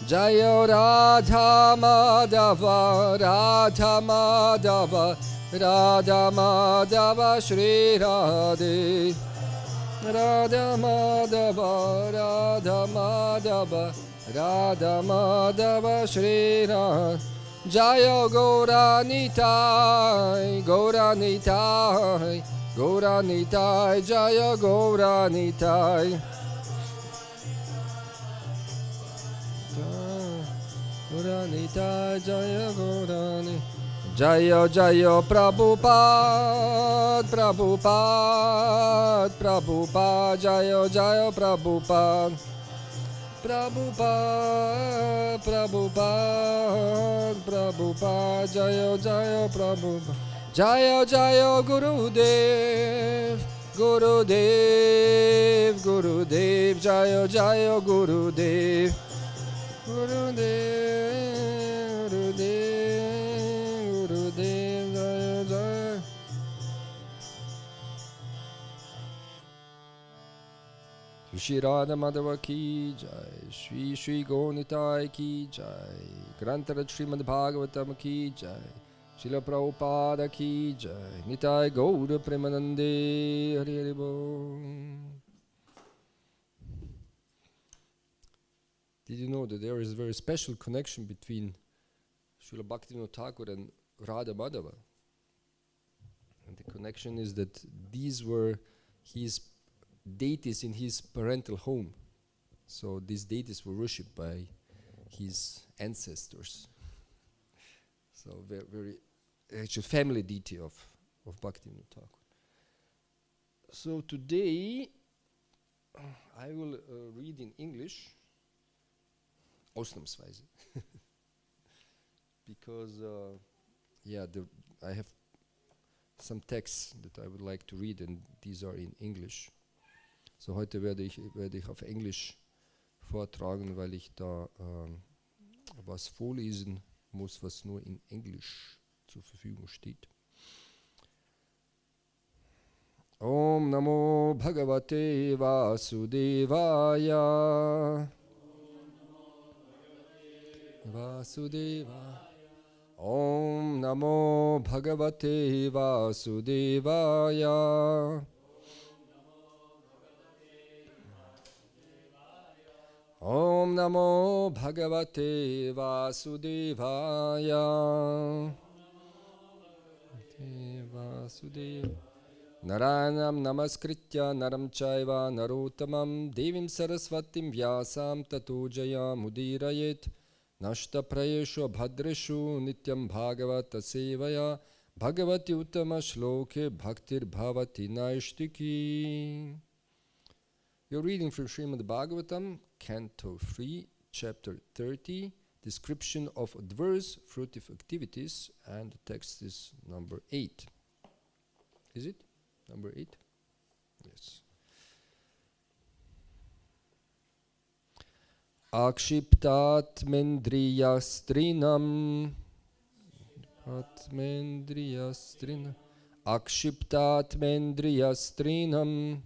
Jayo Radha Madhava, Radha Madhava, Radha Madhava, Shri Radhe. Radha Madhava, Radha Madhava, Radha Madhava, Shri Radhe. Jayo Gaura Nitai, Gaura Nitai, Gaura Nitai, Jayo Gaura Nitai. Gaura Nitai, Jaya Gaura Nitai. Jayo Jayo Prabhupada, Prabhupada, Prabhupada, Jayo Jayo Prabhupada. Prabhupada, Prabhupada, Prabhupada, Jayo Jayo Prabhupada. Jayo Jayo Gurudev, Gurudev, Gurudev, Jayo Jayo Gurudev. Gurudev, Gurudev, Gurudev, Jayo Jayo. Shri Radha Madhava ki jai, Shri Shri Gonitai ki jai, Grantara Srimad Bhagavatam ki jai, Srila Prabhupada ki jai, Nitai Gaura Premanande, Hari Hari Bol. Did you know that there is a very special connection between Srila Bhaktivinoda Thakur and Radha Madhava? And the connection is that these were his deities in his parental home. So these deities were worshipped by his ancestors. So very actually family deity of Bhaktivinoda Thakur. So today I will read in English, ausnahmsweise, because I have some texts that I would like to read, and these are in English. So heute werde ich auf Englisch vortragen, weil ich da was vorlesen muss, was nur in Englisch zur Verfügung steht. Om Namo Bhagavate Vasudevaya. Vasudevaya. Om Namo Bhagavate Vasudevaya. Om Namo Bhagavate Vasudevaya. Vasudevaya. Naranam Namaskritya Naram Chaiva Narotamam Devim Saraswatim Vyasam Tato Jayam Udirayet Nashta Prayeshu Bhadreshu Nityam Bhagavata Sevaya Bhagavati Uttama Shloke Bhaktir Bhavati Naishtiki. You're reading from Srimad Bhagavatam, Canto 3, Chapter 30, Description of Adverse Fruitive Activities, and the text is number 8. Is it? Number 8? Yes. Akshiptat mendriyastrinam. Atmendriyastrinam. Akshiptat mendriyastrinam.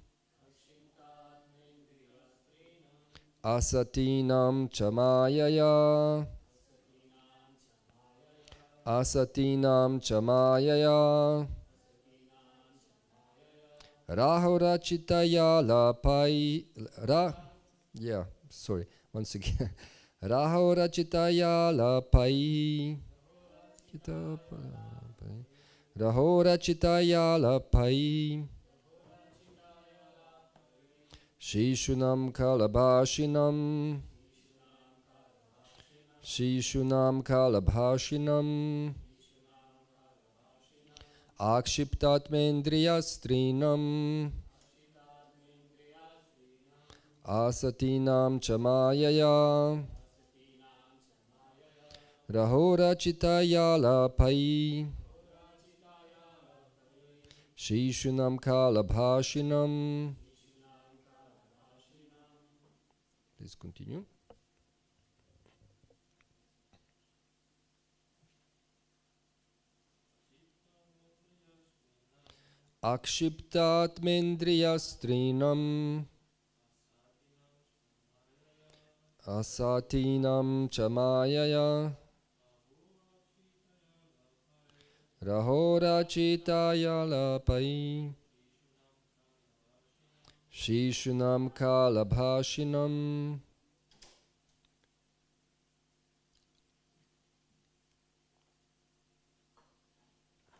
Asatinam chamayaya. Asatinam chamayaya. Rahorachitaya lapai. Once again. Rahorachitaya lapai. Rahorachitaya lapai. Shishunam kalabhashinam. Shishunam kalabhashinam. Akshiptat mendriyastrinam. Asatinam chamayaya. Rahorachitaya lapai. Shishunam kalabhashinam. Please continue. Akshiptat mendriyastrinam. asatinam chamayaya rahora chitaya lapai shishunam kalabhashinam.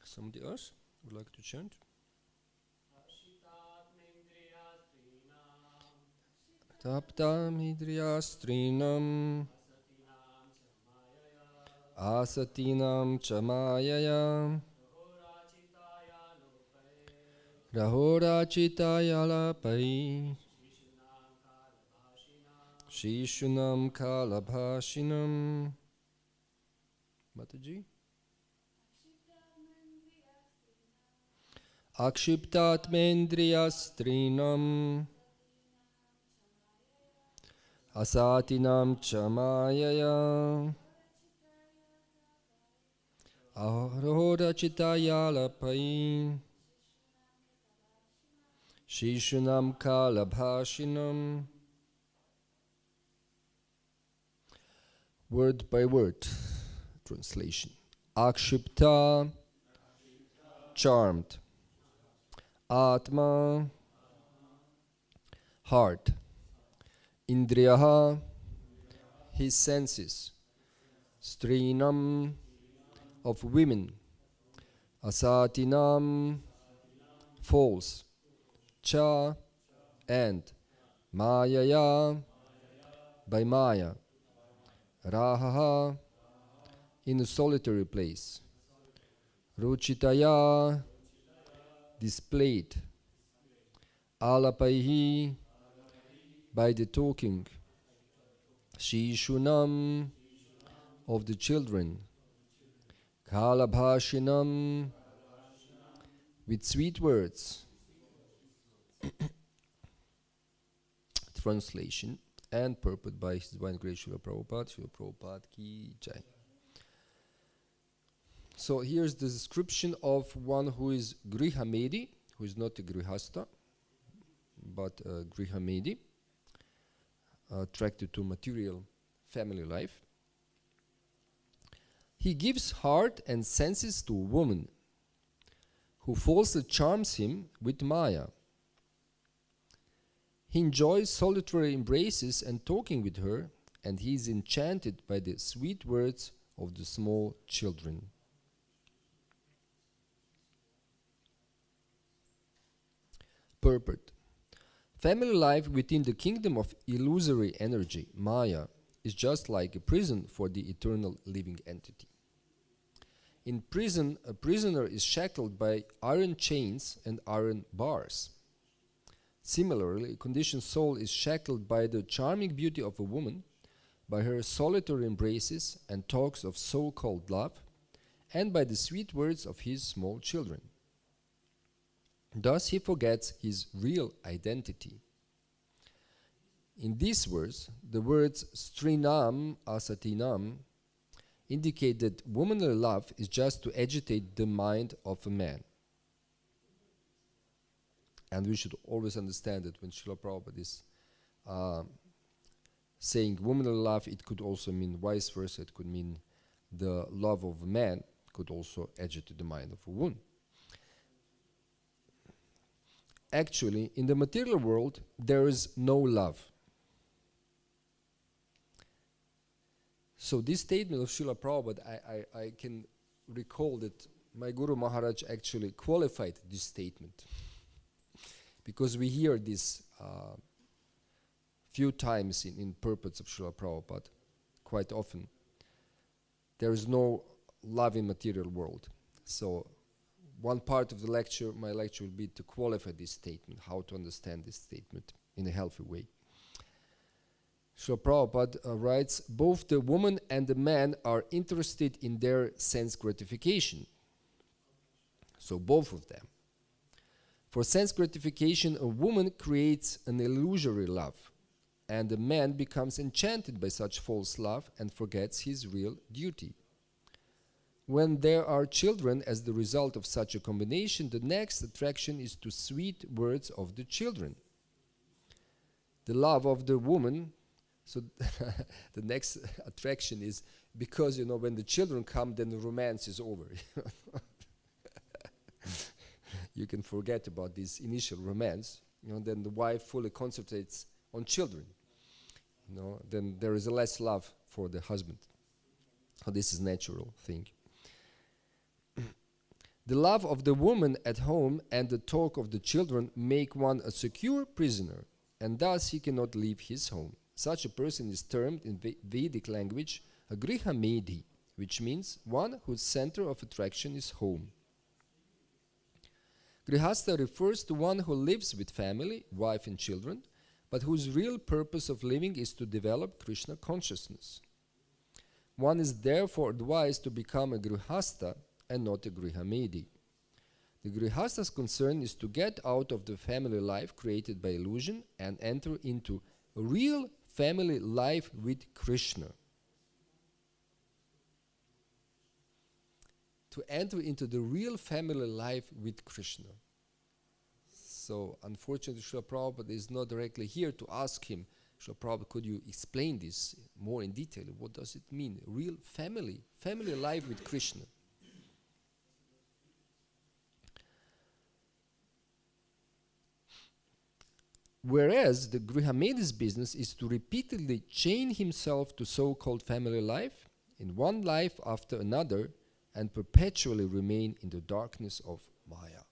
Somebody else would like to chant? Taptam hidriyastrinam asatinam chamayaya rahora chitaya lapai shishunam kalabhashinam. Mataji? Akshiptat mendriyastrinam asatinam chamayaya ahora chitaya lapai shishunam kalabhashinam. Word by word translation. Akshipta, charmed. Atma, heart. Indriyaha, his senses. Strinam, of women. Asatinam, false. Cha, and. Mayaya, by Maya. Rahaha, in a solitary place. Ruchitaya, displayed. Alapaihi, by the talking. Shishunam, of the children. Kalabhashinam, with sweet words. Translation and purport by His Divine Grace Srila Prabhupada. Srila Prabhupada ki jai. So here's the description of one who is Grihamedi, who is not a Grihasta, but a Grihamedi, attracted to material family life. He gives heart and senses to a woman who falsely charms him with Maya. He enjoys solitary embraces and talking with her, and he is enchanted by the sweet words of the small children. Purport. Family life within the kingdom of illusory energy, Maya, is just like a prison for the eternal living entity. In prison, a prisoner is shackled by iron chains and iron bars. Similarly, a conditioned soul is shackled by the charming beauty of a woman, by her solitary embraces and talks of so-called love, and by the sweet words of his small children. Thus he forgets his real identity. In these words, the words strinam asatinam indicate that womanly love is just to agitate the mind of a man. And we should always understand that when Srila Prabhupada is saying womanly love, it could also mean vice versa. It could mean the love of a man could also agitate the mind of a woman. Actually, in the material world, there is no love. So this statement of Srila Prabhupada, I can recall that my Guru Maharaj actually qualified this statement. Because we hear this few times in purports of Srila Prabhupada, quite often. There is no love in material world. So one part of the lecture, my lecture will be to qualify this statement, how to understand this statement in a healthy way. Srila Prabhupada writes, both the woman and the man are interested in their sense gratification. So both of them. For sense gratification, a woman creates an illusory love, and a man becomes enchanted by such false love and forgets his real duty. When there are children as the result of such a combination, the next attraction is to sweet words of the children. The love of the woman So the next attraction is because, when the children come, then the romance is over. You can forget about this initial romance. Then the wife fully concentrates on children. Then there is less love for the husband. So this is natural thing. The love of the woman at home and the talk of the children make one a secure prisoner, and thus he cannot leave his home. Such a person is termed in Vedic language a grihamedhi, which means one whose center of attraction is home. Grihastha refers to one who lives with family, wife and children, but whose real purpose of living is to develop Krishna consciousness. One is therefore advised to become a grihastha and not a grihamedhi. The grihastha's concern is to get out of the family life created by illusion and enter into real family life with Krishna. To enter into the real family life with Krishna. So, unfortunately, Srila Prabhupada is not directly here to ask him, Srila Prabhupada, could you explain this more in detail? What does it mean? Real family life with Krishna. Whereas the Grihamedhi's business is to repeatedly chain himself to so-called family life, in one life after another, and perpetually remain in the darkness of Maya.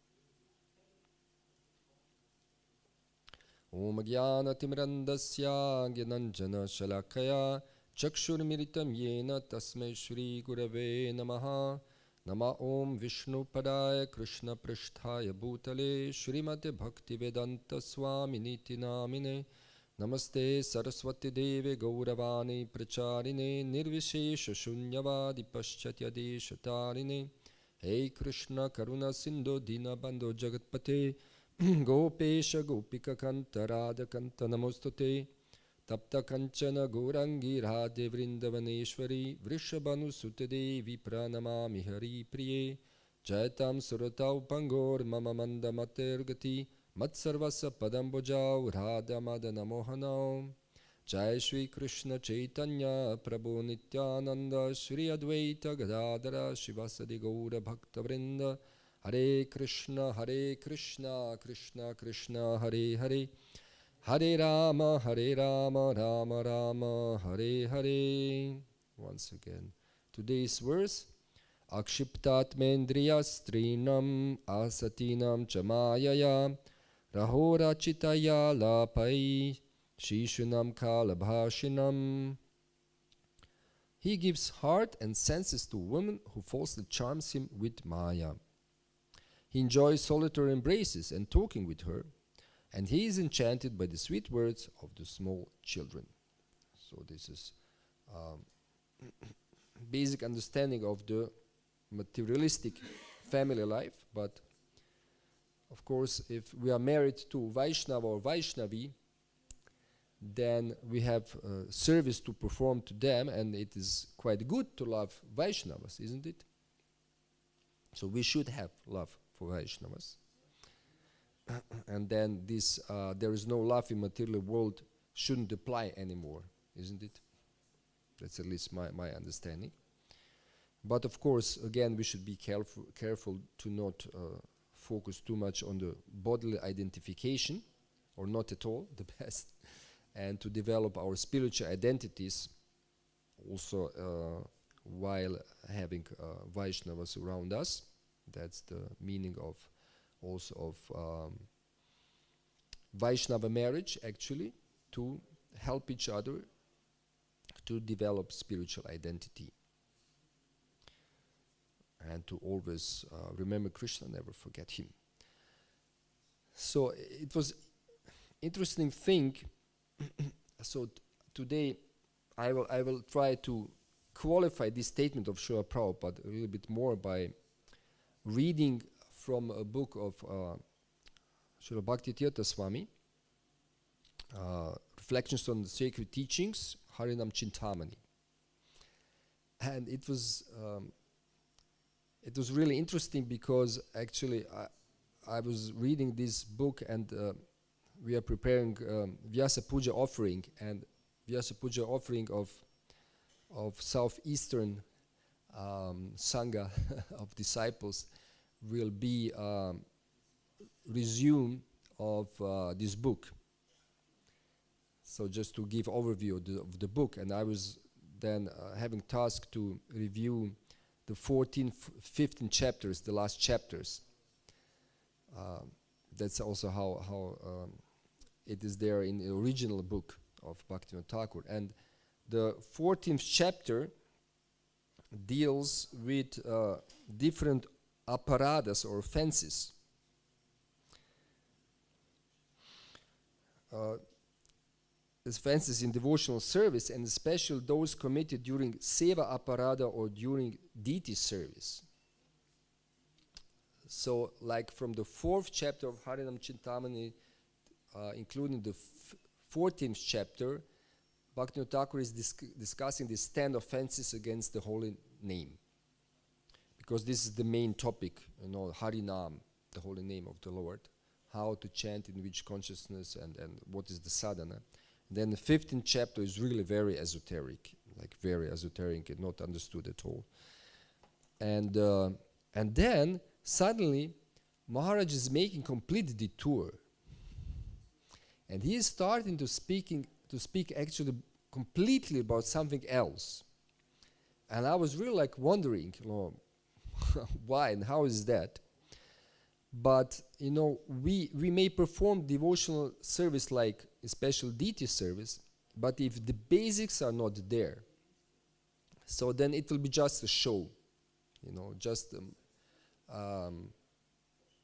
Om Jnana Timrandasya Gyananjana Shalakaya Chakshurmiritam Yena Tasmai Shri Gurave Namaha Nama Om Vishnu Padaya Krishna Prishthaya Bhutale Srimate Bhaktivedanta Swami Niti Namine Namaste Saraswati Deve Gauravani Pracharine Nirvishesha Shunyavadi Paschatya Deshatarine Hey Krishna Karuna Sindhu Dinabandho Jagatpate Gopesha Gopika Kanta Radha Kanta Namostate Tapta Kanchana Gaurangi Radhe Vrindavaneshwari Vrishabhanu Sutade Vipranamami Hari Priye Jaitam Suratau Pangor Mama Manda Matergati Matsarvasa Padambojau Radha Madana Mohanau Jai Shri Krishna Chaitanya Prabhu Nityananda Shri Advaita Gadadara Shivasadi Gaura Bhakta Vrinda Hare Krishna Krishna Krishna Hare Hare Hare Rama Rama Rama Hare Hare. Once again, today's verse Akshiptat Mendriyas Trinam Asatinam Chamayaya Rahora Chitaya Lapai Shishunam Kalabhashinam. He gives heart and senses to a woman who falsely charms him with Maya. He enjoys solitary embraces and talking with her, and he is enchanted by the sweet words of the small children. So this is basic understanding of the materialistic family life. But of course, if we are married to Vaishnava or Vaishnavi, then we have service to perform to them, and it is quite good to love Vaishnavas, isn't it? So we should have love for Vaishnavas. And then this, there is no love in material world shouldn't apply anymore, isn't it? That's at least my understanding. But of course, again, we should be careful to not focus too much on the bodily identification, or not at all, the best, and to develop our spiritual identities also while having Vaishnavas around us. That's the meaning of also of Vaishnava marriage, actually, to help each other to develop spiritual identity. And to always remember Krishna, never forget him. So it was interesting thing. So today I will try to qualify this statement of Srila Prabhupada a little bit more by reading from a book of Srila Bhakti Tirtha Swami, Reflections on the Sacred Teachings, Harinam Chintamani. And it was really interesting because actually I was reading this book, and we are preparing Vyasa Puja offering, and Vyasa Puja offering of southeastern Sangha of disciples will be resume of this book. So just to give overview of the book, and I was then having task to review the 14, 15 chapters, the last chapters. That's also how it is there in the original book of Bhaktivinoda Thakur. And the 14th chapter deals with different aparadas or offenses. Offenses in devotional service, and especially those committed during seva aparada or during deity service. So, like from the 4th chapter of Harinam Chintamani, including the 14th chapter, Bhaktivinoda Thakur is discussing these 10 offenses against the holy name. Because this is the main topic, Harinam, the holy name of the Lord, how to chant in which consciousness and what is the sadhana. And then the 15th chapter is really very esoteric, like very esoteric and not understood at all. And then suddenly Maharaj is making complete detour. And he is starting to speak actually completely about something else. And I was really like wondering, why and how is that? But we may perform devotional service like a special deity service, but if the basics are not there, so then it will be just a show, just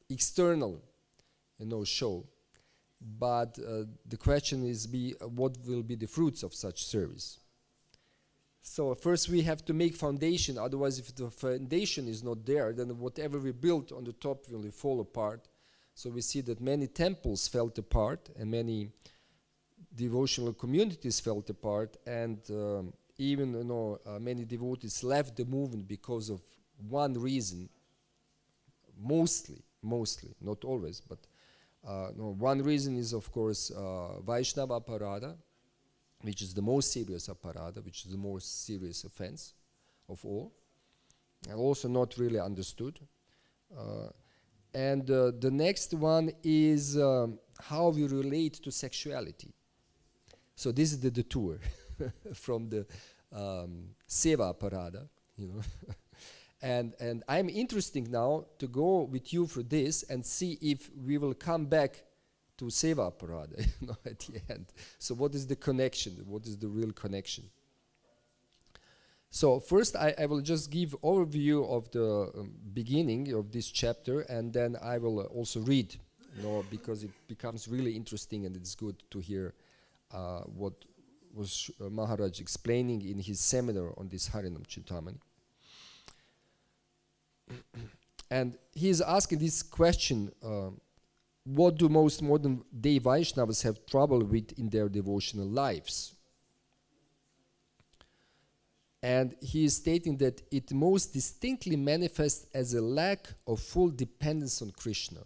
external, show. But the question is, what will be the fruits of such service? So first we have to make foundation, otherwise if the foundation is not there, then whatever we build on the top will fall apart. So we see that many temples fell apart and many devotional communities fell apart, and even many devotees left the movement because of one reason, mostly, not always, but one reason is of course Vaishnava Aparada, which is the most serious aparada, which is the most serious offense of all, and also not really understood. And the next one is how we relate to sexuality. So this is the detour from the seva aparada, and I'm interested now to go with you for this and see if we will come back to seva aparada, at the end. So what is the connection? What is the real connection? So first I will just give overview of the beginning of this chapter, and then I will also read, because it becomes really interesting and it's good to hear what was Maharaj explaining in his seminar on this Harinam Chintamani. And he is asking this question, what do most modern day Vaishnavas have trouble with in their devotional lives? And he is stating that it most distinctly manifests as a lack of full dependence on Krishna.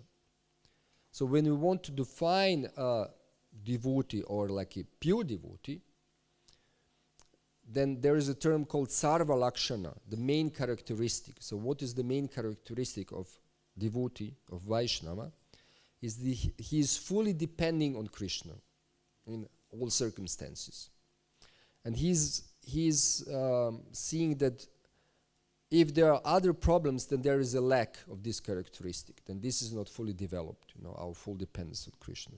So when we want to define a devotee or like a pure devotee, then there is a term called sarva lakshana, the main characteristic. So what is the main characteristic of devotee, of Vaishnava? Is he is fully depending on Krishna in all circumstances. And he's seeing that if there are other problems, then there is a lack of this characteristic. Then this is not fully developed, our full dependence on Krishna.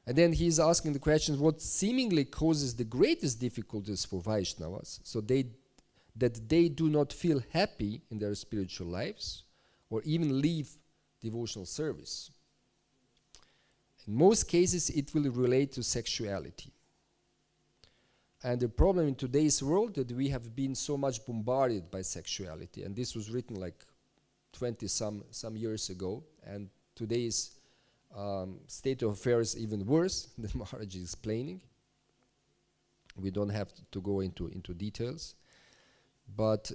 And then he's asking the question, what seemingly causes the greatest difficulties for Vaishnavas, so that they do not feel happy in their spiritual lives, or even leave devotional service. In most cases, it will relate to sexuality. And the problem in today's world that we have been so much bombarded by sexuality, and this was written like 20 some years ago, and today's state of affairs even worse than Maharaj is explaining. We don't have to go into details, but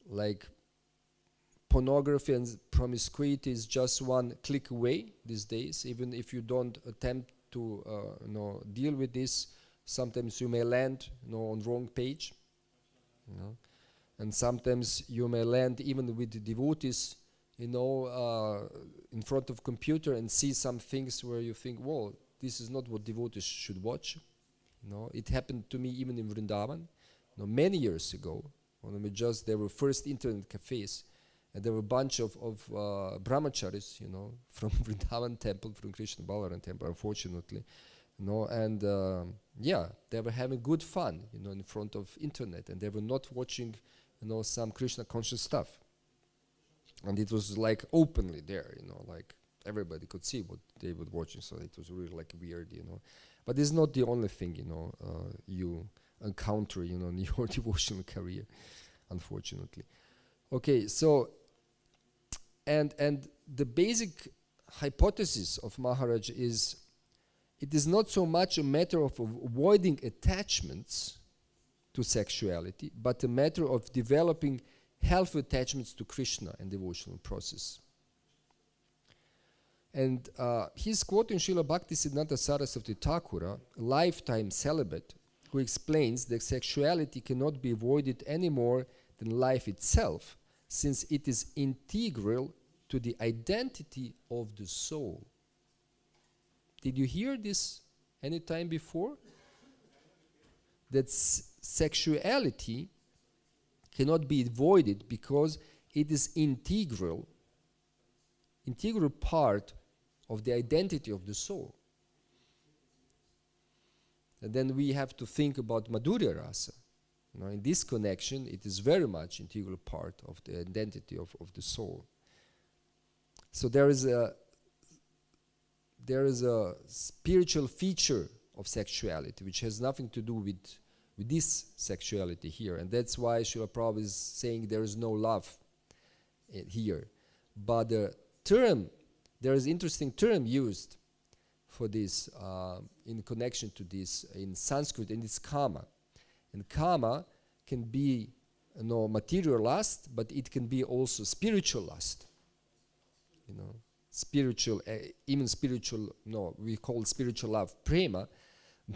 like pornography and promiscuity is just one click away these days. Even if you don't attempt to deal with this, sometimes you may land on wrong page. And sometimes you may land even with the devotees, in front of computer and see some things where you think, well, this is not what devotees should watch. It happened to me even in Vrindavan, many years ago. There were first internet cafes, and there were a bunch of brahmacharis, from Vrindavan temple, from Krishna Balaram temple, unfortunately, and they were having good fun, in front of internet, and they were not watching, some Krishna conscious stuff. And it was like openly there, like everybody could see what they were watching, so it was really like weird, But it's not the only thing, you encounter, in your devotional career, unfortunately. Okay, so, and the basic hypothesis of Maharaj is, it is not so much a matter of avoiding attachments to sexuality, but a matter of developing healthy attachments to Krishna and devotional process. And he's quoting Srila Bhaktisiddhanta Saraswati Thakura, a lifetime celibate, who explains that sexuality cannot be avoided any more than life itself, since it is integral to the identity of the soul. Did you hear this any time before? That sexuality cannot be avoided because it is integral part of the identity of the soul. And then we have to think about Madhurya Rasa. In this connection, it is very much integral part of the identity of the soul. So there is a spiritual feature of sexuality which has nothing to do with this sexuality here, and that's why Srila Prabhupada is saying there is no love here. But the term, there is an interesting term used for this in connection to this in Sanskrit, and it's kama. And kama can be material lust, but it can be also spiritual lust. Spiritual, even spiritual, we call spiritual love prema,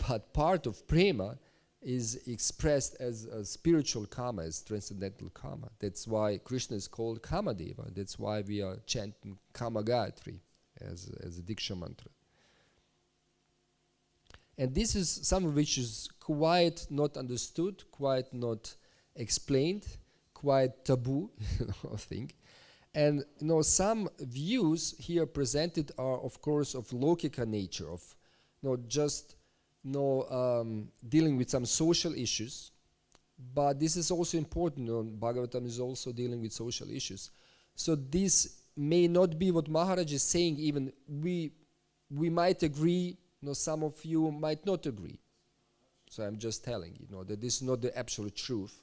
but part of prema is expressed as a spiritual kama, as transcendental kama. That's why Krishna is called Kamadeva. That's why we are chanting Kama Gayatri as a Diksha mantra. And this is something which is quite not understood, quite not explained, quite taboo, I think. And some views here presented are, of course, of Lokika nature, of just dealing with some social issues. But this is also important. Bhagavatam is also dealing with social issues. So this may not be what Maharaj is saying. Even we might agree. Some of you might not agree. So I'm just telling you, that this is not the absolute truth.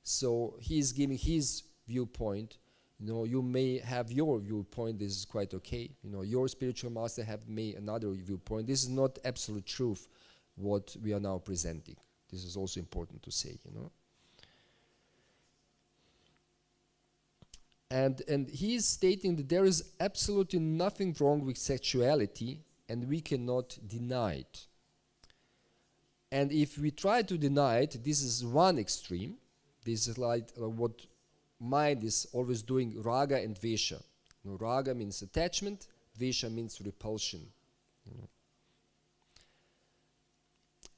So he is giving his viewpoint. You may have your viewpoint. This is quite okay. Your spiritual master may another viewpoint. This is not absolute truth, what we are now presenting. This is also important to say, And he is stating that there is absolutely nothing wrong with sexuality, and we cannot deny it. And if we try to deny it, this is one extreme. This is like what mind is always doing, raga and vesha. Raga means attachment, vesha means repulsion.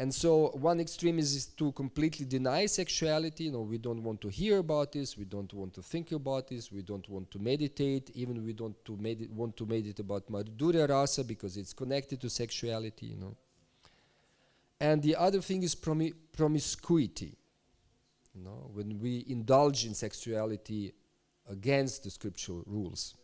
And so one extreme is to completely deny sexuality. We don't want to hear about this, we don't want to think about this, we don't want to meditate, even we don't want to meditate about Madhurya Rasa because it's connected to sexuality, And the other thing is promiscuity. When we indulge in sexuality against the scriptural rules.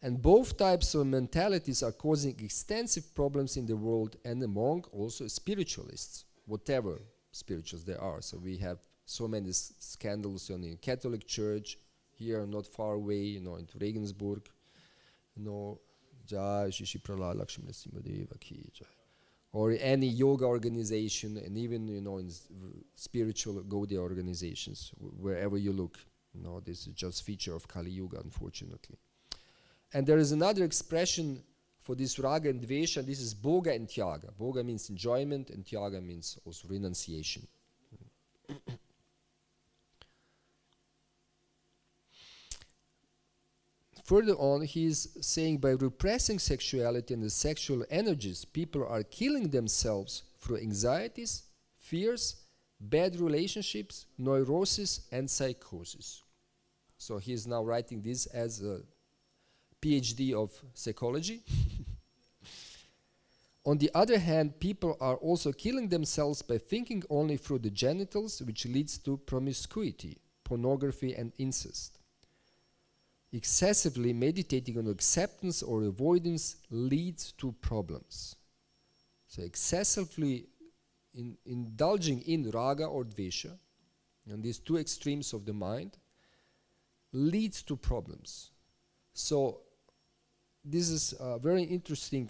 And both types of mentalities are causing extensive problems in the world and among also spiritualists, whatever spirituals there are. So we have so many scandals in the Catholic Church, here not far away, in Regensburg, Jai Shri Pralaya Lakshmi Nrsimhadeva Ki Jai. Or any yoga organization, and even in spiritual Gaudiya organizations, wherever you look, No, this is just feature of Kali Yuga, unfortunately. And there is another expression for this raga and dvesha. This is bhoga and tyaga. Bhoga means enjoyment, and tyaga means also renunciation. Further on, he is saying by repressing sexuality and the sexual energies, people are killing themselves through anxieties, fears, bad relationships, neurosis, and psychosis. So he is now writing this as a PhD of psychology. On the other hand, people are also killing themselves by thinking only through the genitals, which leads to promiscuity, pornography, and incest. Excessively meditating on acceptance or avoidance leads to problems. So excessively indulging in raga or dvesha, and these two extremes of the mind, leads to problems. So this is very interesting.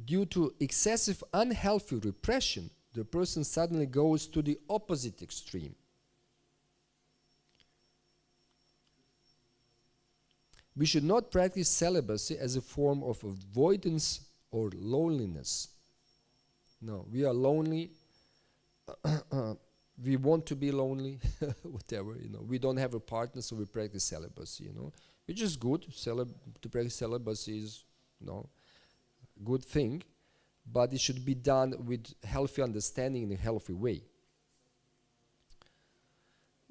Due to excessive unhealthy repression, the person suddenly goes to the opposite extreme. We should not practice celibacy as a form of avoidance or loneliness. No, we are lonely. We want to be lonely, whatever, We don't have a partner, so we practice celibacy, Which is good. To practice celibacy is, good thing, but it should be done with healthy understanding in a healthy way.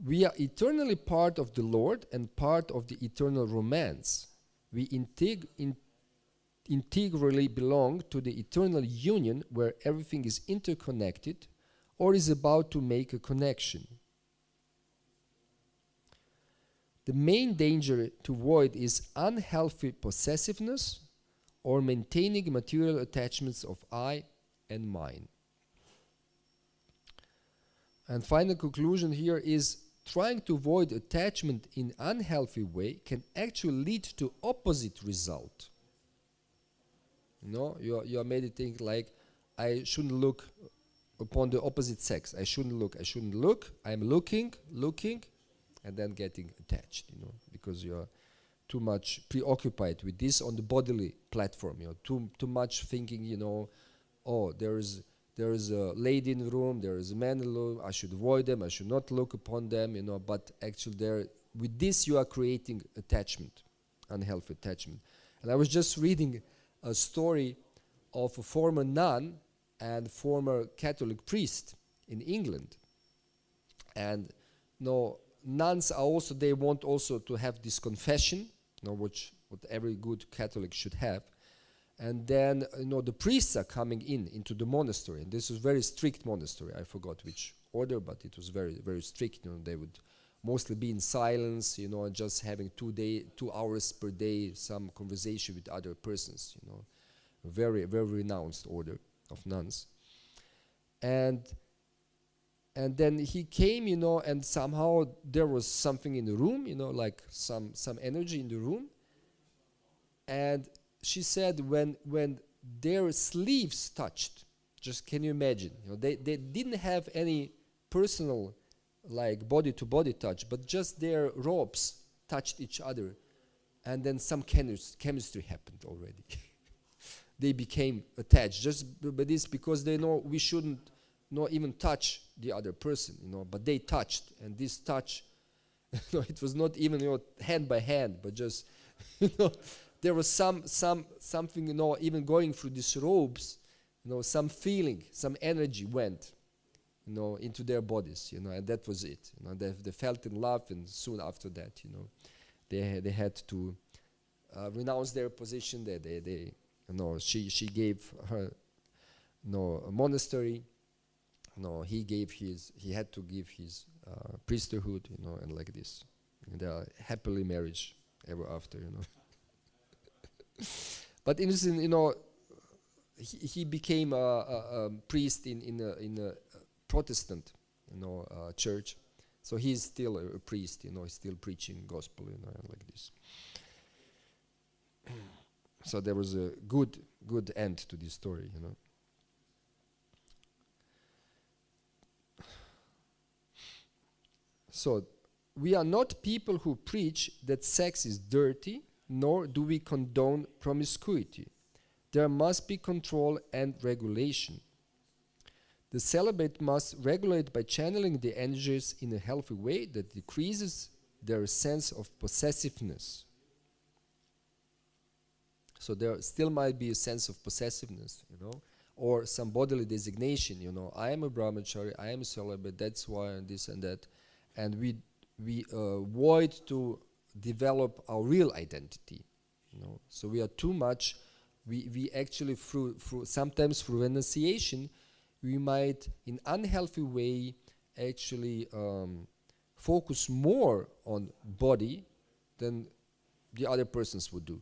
We are eternally part of the Lord and part of the eternal romance. We integrally belong to the eternal union where everything is interconnected or is about to make a connection. The main danger to avoid is unhealthy possessiveness or maintaining material attachments of I and mine. And final conclusion here is trying to avoid attachment in unhealthy way can actually lead to opposite result. You are meditating like, I shouldn't look upon the opposite sex. I shouldn't look. I'm looking, and then getting attached, because you are too much preoccupied with this on the bodily platform. Too much thinking, oh, there is a lady in the room, there is a man in the room, I should avoid them, I should not look upon them, but actually with this you are creating attachment, unhealthy attachment. And I was just reading a story of a former nun and former Catholic priest in England. And nuns are also, they want also to have this confession, what every good Catholic should have. And then, the priests are coming into the monastery. And this was very strict monastery. I forgot which order, but it was very, very strict. They would mostly be in silence, and just having 2 hours per day, some conversation with other persons, Very, very renounced order of nuns. And then he came, and somehow there was something in the room, like some energy in the room. And she said when their sleeves touched, just can you imagine? They didn't have any personal, like body-to-body touch, but just their robes touched each other. And then some chemistry happened already. They became attached just by this, because they know we shouldn't not even touch the other person, but they touched, and this touch, it was not even hand by hand, but just there was something even going through these robes, some feeling, some energy went, into their bodies, and that was it. They felt in love, and soon after that, they had to renounce their position. She gave her a monastery. He had to give his priesthood, and like this. And they are happily married ever after, But interesting, he became a priest in a Protestant, church. So he's still a priest, he's still preaching gospel, and like this. So there was a good end to this story, So, we are not people who preach that sex is dirty, nor do we condone promiscuity. There must be control and regulation. The celibate must regulate by channeling the energies in a healthy way that decreases their sense of possessiveness. So there still might be a sense of possessiveness, or some bodily designation, I am a brahmachari, I am a celibate, that's why, and this and that. And we avoid to develop our real identity, So we are too much, we actually sometimes through renunciation, we might in unhealthy way actually focus more on body than the other persons would do.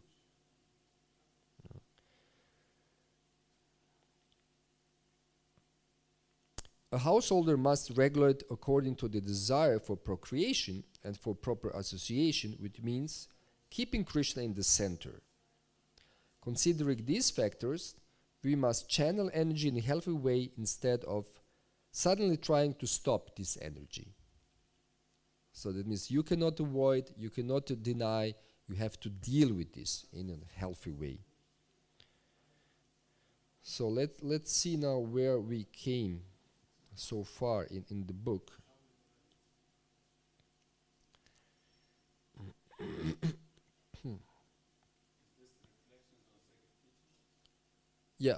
A householder must regulate according to the desire for procreation and for proper association, which means keeping Krishna in the center. Considering these factors, we must channel energy in a healthy way instead of suddenly trying to stop this energy. So that means you cannot avoid, you cannot deny, you have to deal with this in a healthy way. So let's see now where we came so far in the book. Yeah.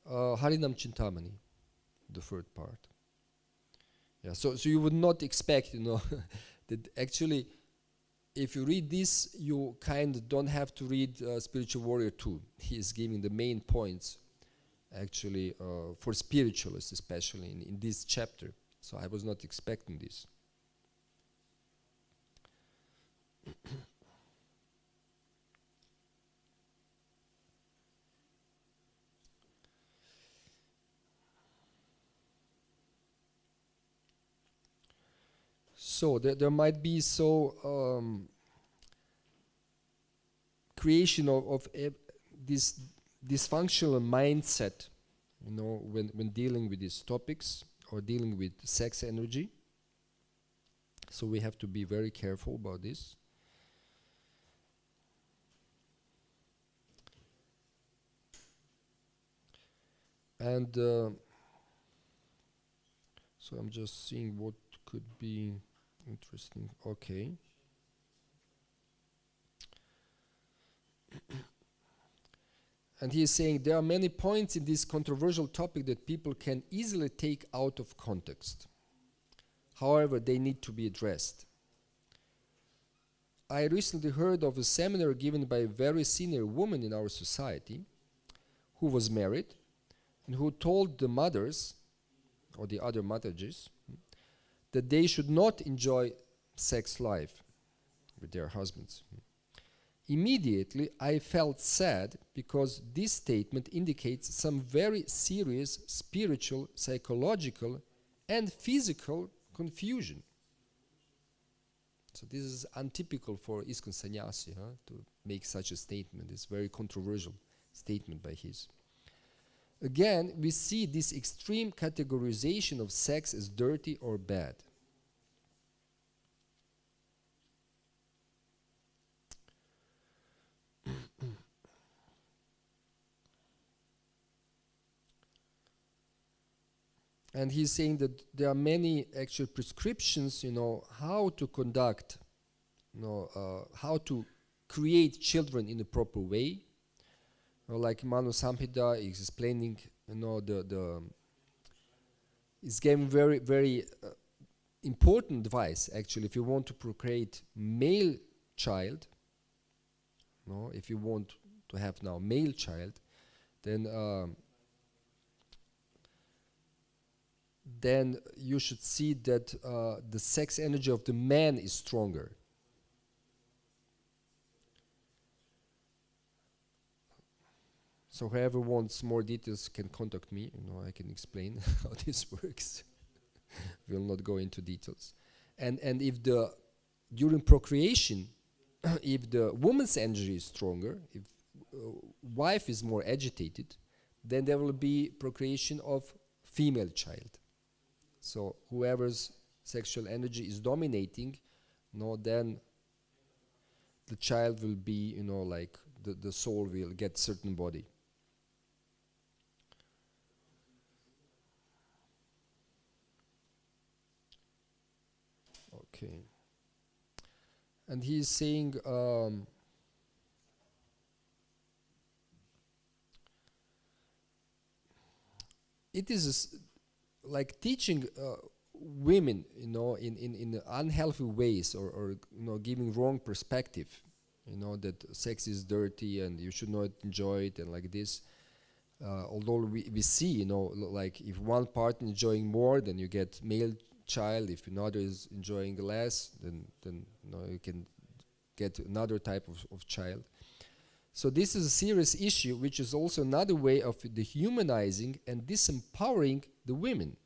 Harinam Chintamani, the third part. Yeah. So you would not expect, that actually, if you read this, you kind of don't have to read Spiritual Warrior 2. He is giving the main points, actually, for spiritualists, especially in this chapter. So I was not expecting this. So there might be creation of this dysfunctional mindset, when dealing with these topics or dealing with sex energy. So we have to be very careful about this. And so I'm just seeing what could be interesting. Okay. And he is saying there are many points in this controversial topic that people can easily take out of context. However, they need to be addressed. I recently heard of a seminar given by a very senior woman in our society who was married and who told the mothers, or the other matajas, that they should not enjoy sex life with their husbands. Immediately, I felt sad because this statement indicates some very serious spiritual, psychological, and physical confusion. So this is untypical for ISKCON sannyasi, to make such a statement. It's a very controversial statement by his. Again, we see this extreme categorization of sex as dirty or bad. And he's saying that there are many actual prescriptions, how to conduct, how to create children in a proper way. Like Manu Samhita is explaining, it's giving very, very important advice, actually, if you want to procreate male child, if you want to have now male child, then you should see that the sex energy of the man is stronger. So whoever wants more details can contact me. I can explain how this works. We'll not go into details. And if during procreation, if the woman's energy is stronger, if wife is more agitated, then there will be procreation of female child. So whoever's sexual energy is dominating, then the child will be, like the soul will get certain body. Okay. And he's saying, it is like teaching women, in unhealthy ways, or giving wrong perspective, that sex is dirty and you should not enjoy it and like this. Although we see, like if one partner enjoying more, then you get male child. If another is enjoying less, then you can get another type of child. So this is a serious issue, which is also another way of dehumanizing and disempowering the women.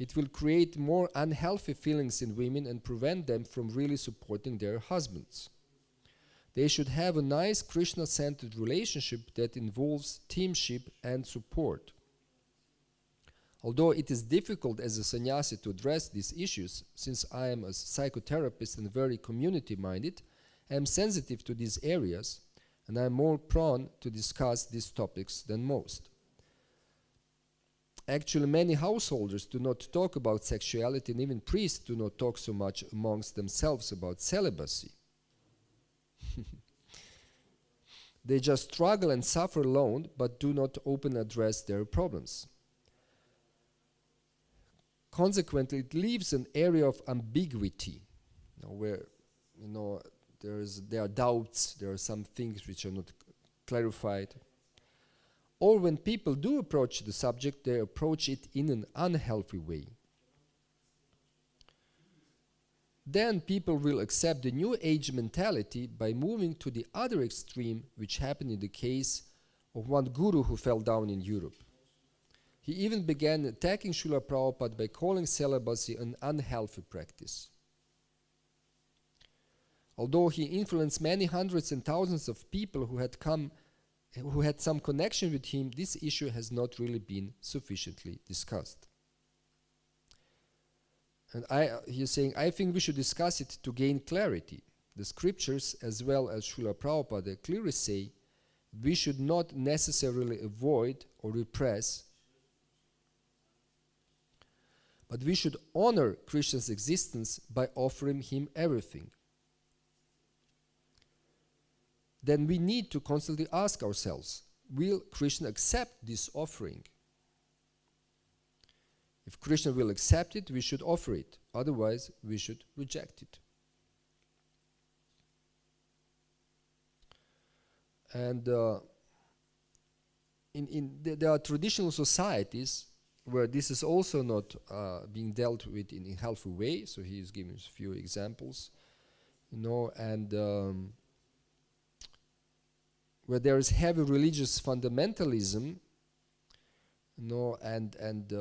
It will create more unhealthy feelings in women and prevent them from really supporting their husbands. They should have a nice Krishna-centered relationship that involves teamship and support. Although it is difficult as a sannyasi to address these issues, since I am a psychotherapist and very community-minded, I am sensitive to these areas, and I am more prone to discuss these topics than most. Actually, many householders do not talk about sexuality, and even priests do not talk so much amongst themselves about celibacy. They just struggle and suffer alone, but do not openly address their problems. Consequently, it leaves an area of ambiguity, where there are doubts, there are some things which are not clarified. Or when people do approach the subject, they approach it in an unhealthy way. Then people will accept the New Age mentality by moving to the other extreme, which happened in the case of one guru who fell down in Europe. He even began attacking Srila Prabhupada by calling celibacy an unhealthy practice. Although he influenced many hundreds and thousands of people who had some connection with him, this issue has not really been sufficiently discussed. And he's saying, I think we should discuss it to gain clarity. The scriptures, as well as Srila Prabhupada, clearly say we should not necessarily avoid or repress, but we should honor Krishna's existence by offering him everything. Then we need to constantly ask ourselves, will Krishna accept this offering? If Krishna will accept it, we should offer it. Otherwise, we should reject it. And there are traditional societies where this is also not being dealt with in a healthy way. So he is giving us a few examples, and where there is heavy religious fundamentalism, and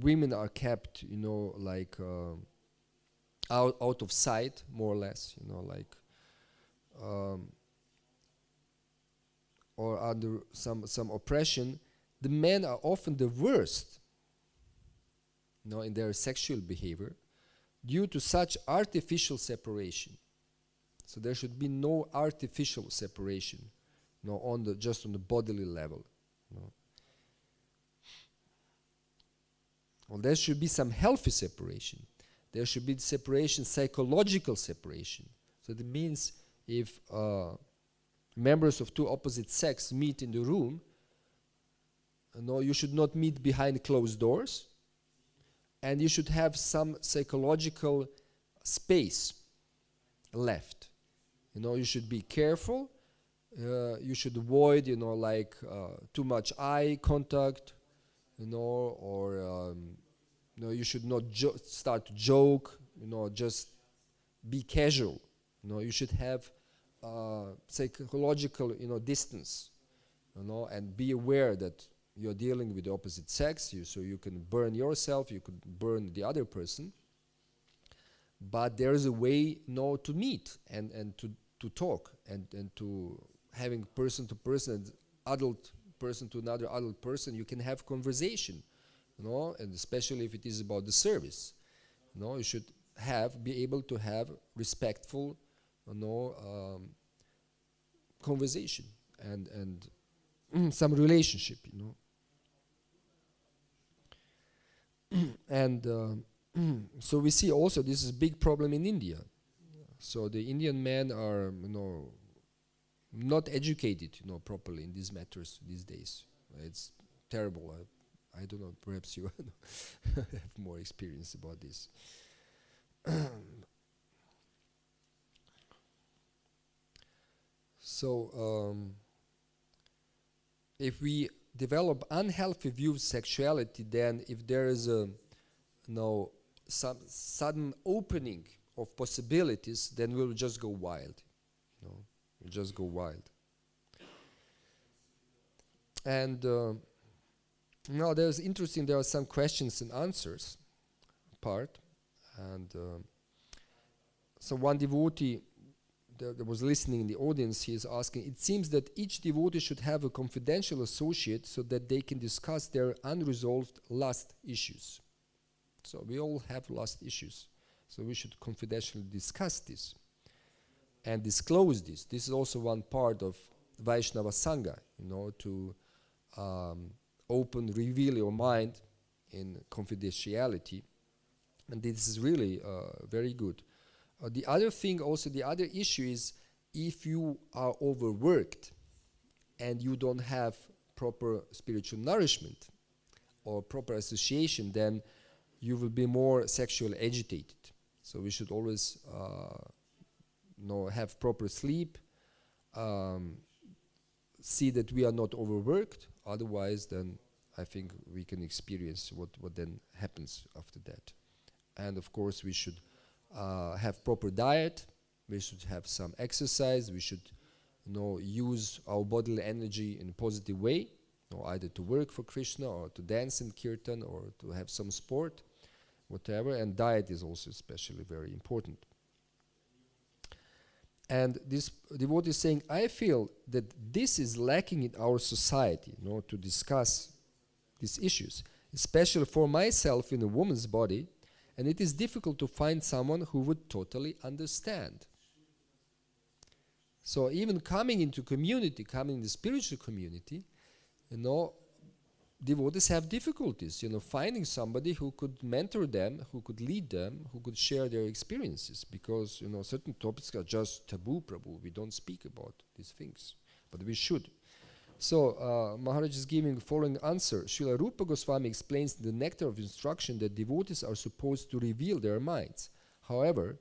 women are kept, out of sight, more or less, or under some oppression. The men are often the worst, in their sexual behavior, due to such artificial separation. So there should be no artificial separation, just on the bodily level. Well, there should be some healthy separation. There should be separation, psychological separation. So that means if members of two opposite sex meet in the room, you should not meet behind closed doors, and you should have some psychological space left. You should be careful. You should avoid, too much eye contact, or you should not start to joke, just be casual. You should have psychological, distance, and be aware that you're dealing with the opposite sex, so you can burn yourself, you could burn the other person. But there is a way to meet and to talk and to having person to person, adult person to another adult person. You can have conversation, and especially if it is about the service. You should be able to have respectful, conversation and some relationship, and so we see also this is a big problem in India. So the Indian men are, not educated, properly in these matters these days. It's terrible. I don't know. Perhaps you have more experience about this. So if we develop unhealthy view of sexuality, then if there is some sudden opening of possibilities, then we'll just go wild. We'll just go wild. And now there are some questions and answers part. And so one devotee that was listening in the audience, he is asking, it seems that each devotee should have a confidential associate so that they can discuss their unresolved lust issues. So we all have lust issues. So we should confidentially discuss this and disclose this. This is also one part of Vaishnava Sangha, to reveal your mind in confidentiality. And this is really very good. The other issue is if you are overworked and you don't have proper spiritual nourishment or proper association, then you will be more sexually agitated. So we should always have proper sleep, see that we are not overworked. Otherwise, then I think we can experience what then happens after that. And of course, we should have proper diet. We should have some exercise. We should, use our bodily energy in a positive way, either to work for Krishna or to dance in kirtan or to have some sport, whatever. And diet is also especially very important. And this devotee is saying, I feel that this is lacking in our society, to discuss these issues, especially for myself in a woman's body. And it is difficult to find someone who would totally understand. So even coming into the spiritual community, devotees have difficulties, finding somebody who could mentor them, who could lead them, who could share their experiences, because, certain topics are just taboo, Prabhu. We don't speak about these things, but we should. So Maharaj is giving the following answer. Srila Rupa Goswami explains in the Nectar of Instruction that devotees are supposed to reveal their minds. However,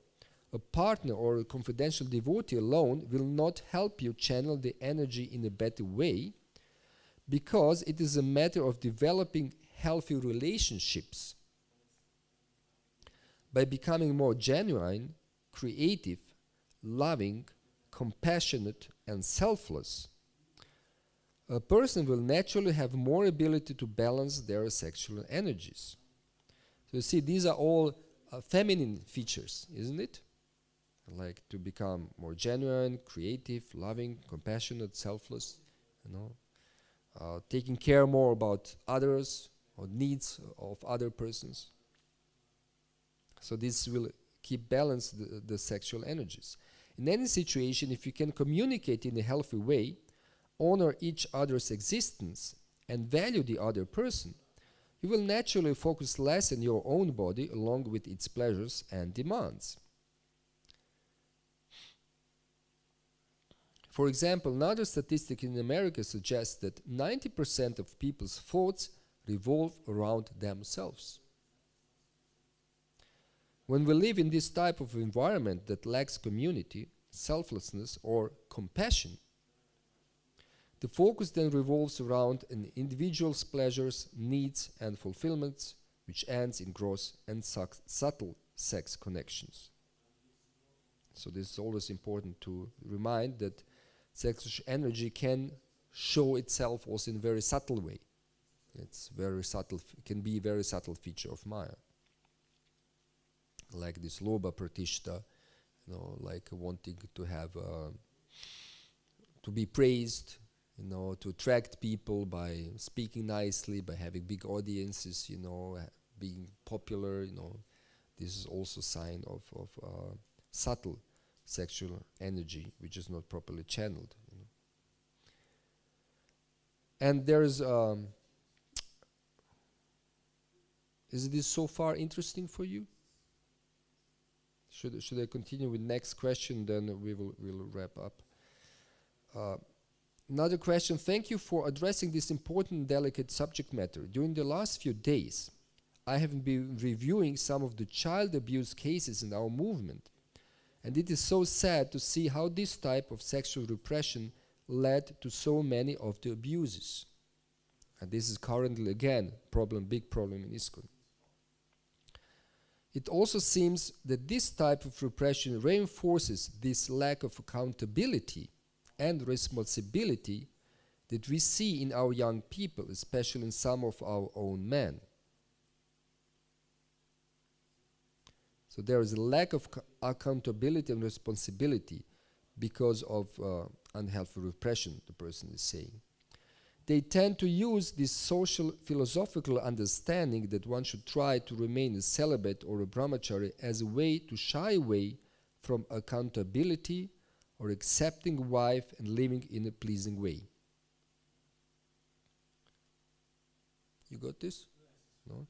a partner or a confidential devotee alone will not help you channel the energy in a better way, because it is a matter of developing healthy relationships. By becoming more genuine, creative, loving, compassionate, and selfless, a person will naturally have more ability to balance their sexual energies. So you see, these are all feminine features, isn't it? Like to become more genuine, creative, loving, compassionate, selfless, taking care more about others or needs of other persons. So this will keep balance the sexual energies. In any situation, if you can communicate in a healthy way, honor each other's existence, and value the other person, you will naturally focus less on your own body along with its pleasures and demands. For example, another statistic in America suggests that 90% of people's thoughts revolve around themselves. When we live in this type of environment that lacks community, selflessness, or compassion, the focus then revolves around an individual's pleasures, needs, and fulfillments, which ends in gross and subtle sex connections. So this is always important to remind that sexual energy can show itself also in a very subtle way. It's very subtle, can be a very subtle feature of Maya. Like this Lobha Pratishta, like wanting to have, to be praised, to attract people by speaking nicely, by having big audiences, being popular, This is also a sign of subtle sexual energy, which is not properly channeled. And there's, is this so far interesting for you? Should I continue with next question? Then we'll wrap up. Another question. Thank you for addressing this important and delicate subject matter. During the last few days, I have been reviewing some of the child abuse cases in our movement, and it is so sad to see how this type of sexual repression led to so many of the abuses. And this is currently again big problem in ISKCON. It also seems that this type of repression reinforces this lack of accountability and responsibility that we see in our young people, especially in some of our own men. So there is a lack of accountability and responsibility because of unhealthy repression, the person is saying. They tend to use this social philosophical understanding that one should try to remain a celibate or a brahmachari as a way to shy away from accountability or accepting a wife and living in a pleasing way. You got this? No?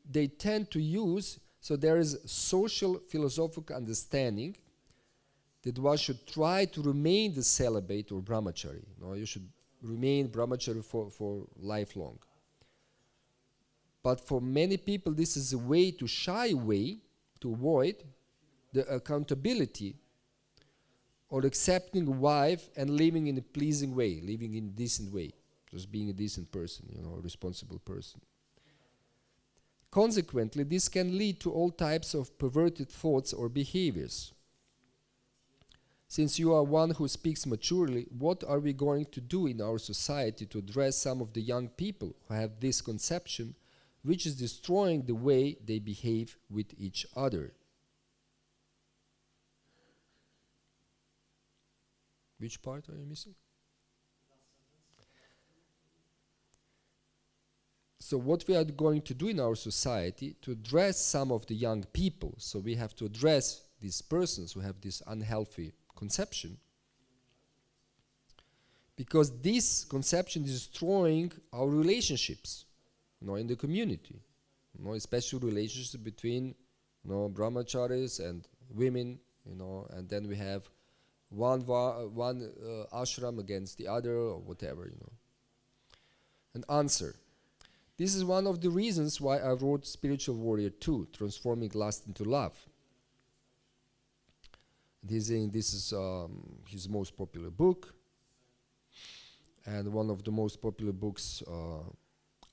They tend to use, so there is social philosophical understanding that one should try to remain the celibate or brahmachari. No, you should remain brahmachari for lifelong. But for many people, this is a way to shy away, to avoid the accountability or accepting a wife and living in a pleasing way, living in a decent way, just being a decent person, a responsible person. Consequently, this can lead to all types of perverted thoughts or behaviors. Since you are one who speaks maturely, what are we going to do in our society to address some of the young people who have this conception, which is destroying the way they behave with each other? Which part are you missing? So what we are going to do in our society to address some of the young people, so we have to address these persons who have this unhealthy conception, because this conception is destroying our relationships, in the community, especially relationships between, brahmacharis and women, and then we have one ashram against the other or whatever, An answer. This is one of the reasons why I wrote Spiritual Warrior 2, Transforming Lust into Love. This is his most popular book, and one of the most popular books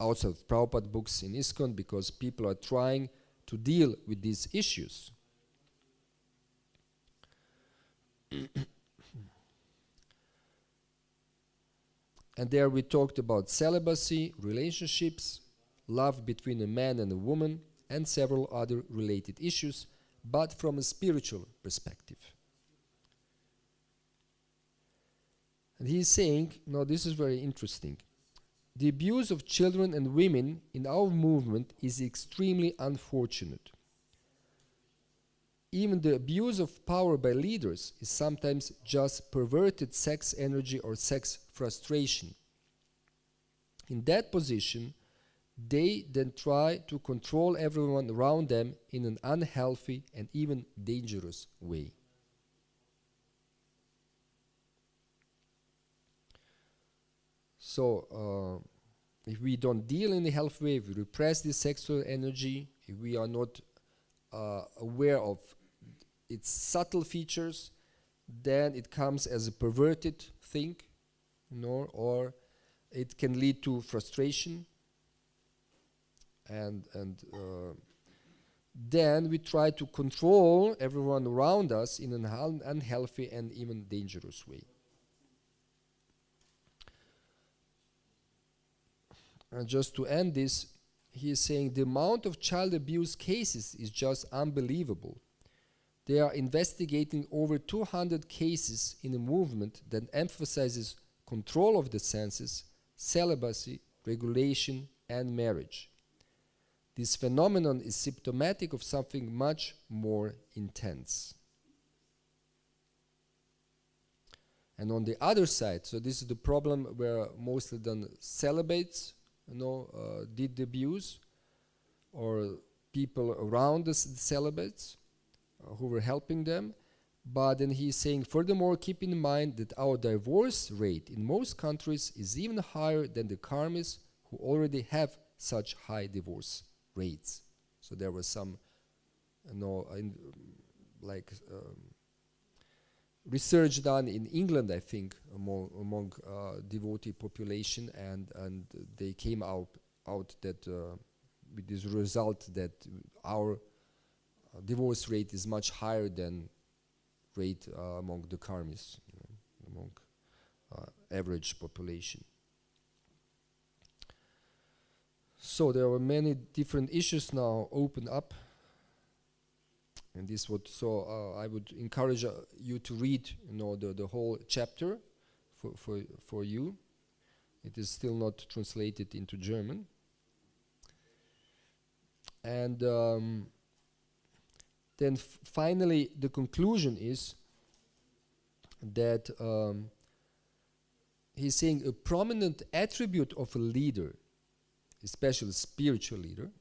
outside of Prabhupada books in ISKCON, because people are trying to deal with these issues. And there we talked about celibacy, relationships, love between a man and a woman, and several other related issues, but from a spiritual perspective. And he is saying, this is very interesting. The abuse of children and women in our movement is extremely unfortunate. Even the abuse of power by leaders is sometimes just perverted sex energy or sex frustration. In that position, they then try to control everyone around them in an unhealthy and even dangerous way. So, if we don't deal in a healthy way, if we repress this sexual energy, if we are not aware of its subtle features, then it comes as a perverted thing, or it can lead to frustration, and then we try to control everyone around us in an unhealthy and even dangerous way. And just to end this, he is saying the amount of child abuse cases is just unbelievable. They are investigating over 200 cases in a movement that emphasizes control of the senses, celibacy, regulation, and marriage. This phenomenon is symptomatic of something much more intense. And on the other side, so this is the problem where mostly then celibates, did the abuse, or people around the celibates who were helping them. But then he's saying, furthermore, keep in mind that our divorce rate in most countries is even higher than the karmis who already have such high divorce rates. So there was some, research done in England, I think, among devotee population, and they came out that with this result that our divorce rate is much higher than rate among the karmis, among average population. So there are many different issues now open up, and this would I would encourage you to read the whole chapter for you. It is still not translated into German, and then finally the conclusion is that he's saying a prominent attribute of a leader, especially a spiritual leader,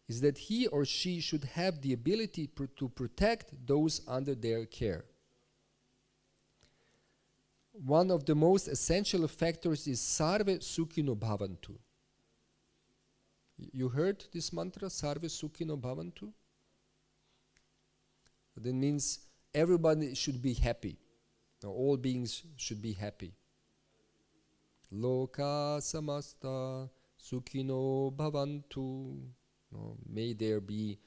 is that he or she should have the ability to protect those under their care. One of the most essential factors is Sarve Sukhino Bhavantu. You heard this mantra, Sarve Sukhino Bhavantu? That means everybody should be happy. Now, all beings should be happy. Loka samasta sukhino bhavantu. May there be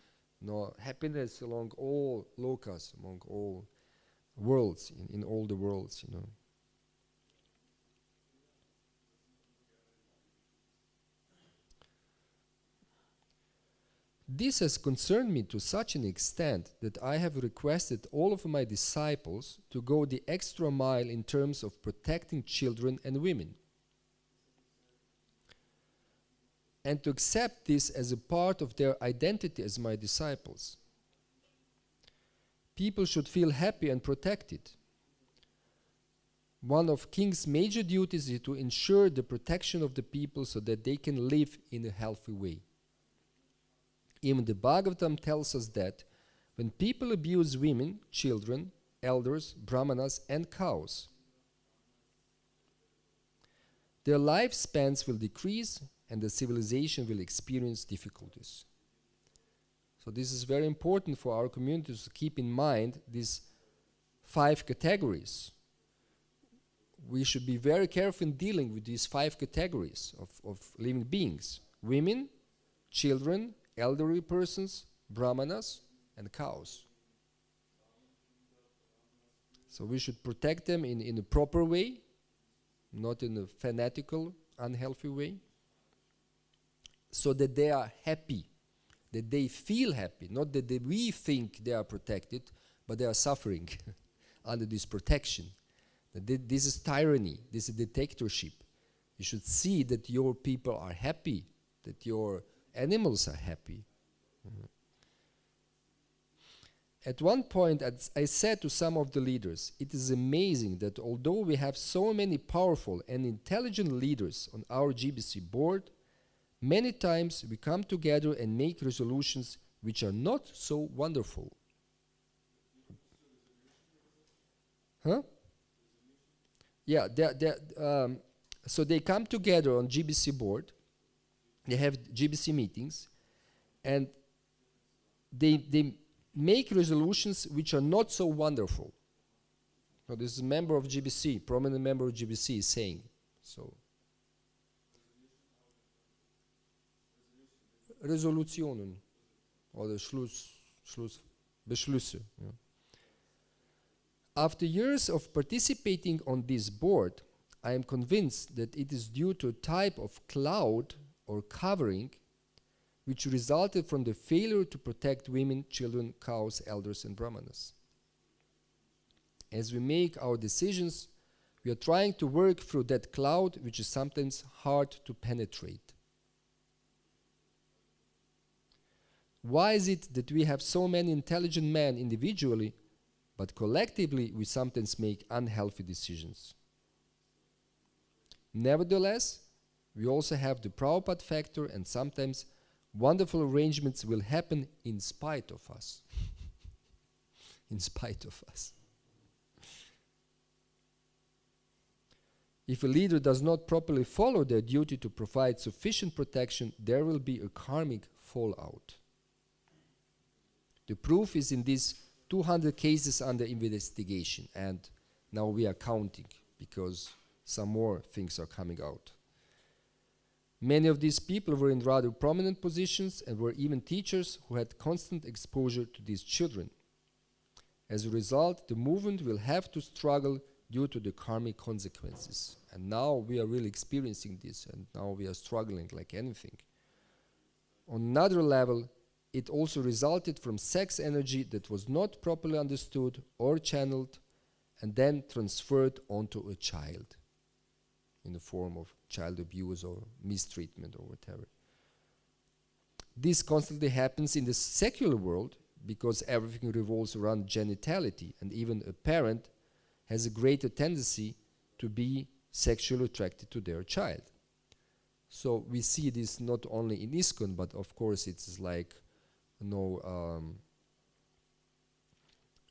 happiness along all lokas, among all worlds, in all the worlds, This has concerned me to such an extent that I have requested all of my disciples to go the extra mile in terms of protecting children and women, and to accept this as a part of their identity as my disciples. People should feel happy and protected. One of King's major duties is to ensure the protection of the people so that they can live in a healthy way. Even the Bhagavatam tells us that when people abuse women, children, elders, brahmanas, and cows, their lifespans will decrease and the civilization will experience difficulties. So this is very important for our communities to keep in mind these 5 categories. We should be very careful in dealing with these 5 categories of living beings: women, children, elderly persons, brahmanas, and cows. So we should protect them in a proper way, not in a fanatical, unhealthy way, so that they are happy, that they feel happy, not that we think they are protected, but they are suffering under this protection. This is tyranny, this is dictatorship. You should see that your people are happy, that your animals are happy. At one point, I said to some of the leaders, it is amazing that although we have so many powerful and intelligent leaders on our GBC board, many times we come together and make resolutions which are not so wonderful. Huh? Yeah, so they come together on GBC board, they have GBC meetings, and they make resolutions which are not so wonderful. So this is a member of GBC, prominent member of GBC is saying. So, Resolutionen oder Beschlüsse. Yeah. After years of participating on this board, I am convinced that it is due to a type of cloud or covering which resulted from the failure to protect women, children, cows, elders, and brahmanas. As we make our decisions, We are trying to work through that cloud which is sometimes hard to penetrate. Why is it that we have so many intelligent men individually, but collectively we sometimes make unhealthy decisions? Nevertheless, we also have the Prabhupada factor, and sometimes wonderful arrangements will happen in spite of us. In spite of us. If a leader does not properly follow their duty to provide sufficient protection, there will be a karmic fallout. The proof is in these 200 cases under investigation, and now we are counting because some more things are coming out. Many of these people were in rather prominent positions and were even teachers who had constant exposure to these children. As a result, the movement will have to struggle due to the karmic consequences. And now we are really experiencing this, and now we are struggling like anything. On another level, it also resulted from sex energy that was not properly understood or channeled and then transferred onto a child in the form of child abuse or mistreatment or whatever. This constantly happens in the secular world because everything revolves around genitality, and even a parent has a greater tendency to be sexually attracted to their child. So we see this not only in ISKCON, but of course it's like,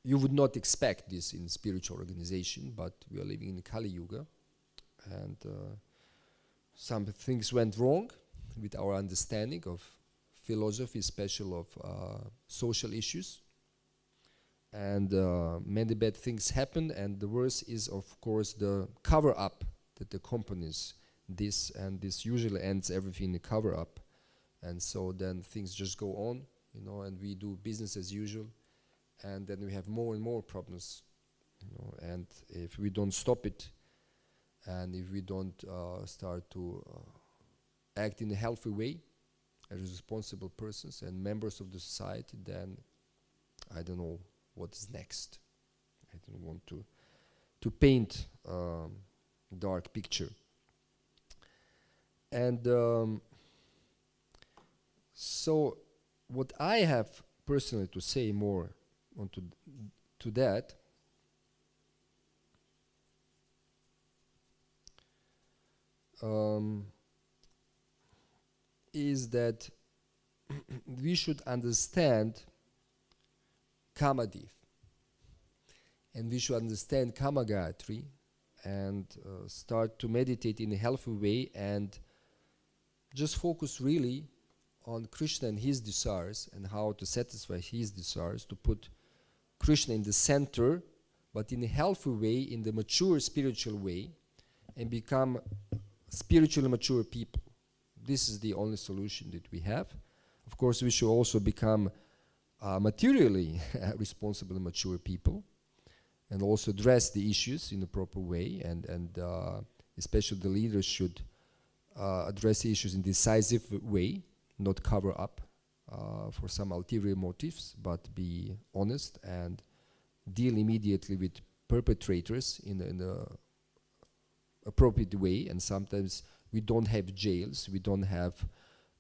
you would not expect this in spiritual organization, but we are living in Kali Yuga, and some things went wrong with our understanding of philosophy, especially of social issues, and many bad things happen, and the worst is of course the cover-up that accompanies this, and this usually ends everything in a cover-up, and so then things just go on, and we do business as usual, and then we have more and more problems, and if we don't stop it, and if we don't start to act in a healthy way as responsible persons and members of the society, then I don't know what is next. I don't want to paint a dark picture. And so what I have personally to say more onto to that is that we should understand Kamadev, and we should understand Kama Gayatri, and start to meditate in a healthy way, and just focus really on Krishna and his desires, and how to satisfy his desires, to put Krishna in the center, but in a healthy way, in the mature spiritual way, and become spiritually mature people. This is the only solution that we have. Of course, we should also become materially responsible and mature people, and also address the issues in a proper way, and especially the leaders should address the issues in decisive way, not cover up for some ulterior motives, but be honest and deal immediately with perpetrators in a appropriate way. And sometimes we don't have jails, we don't have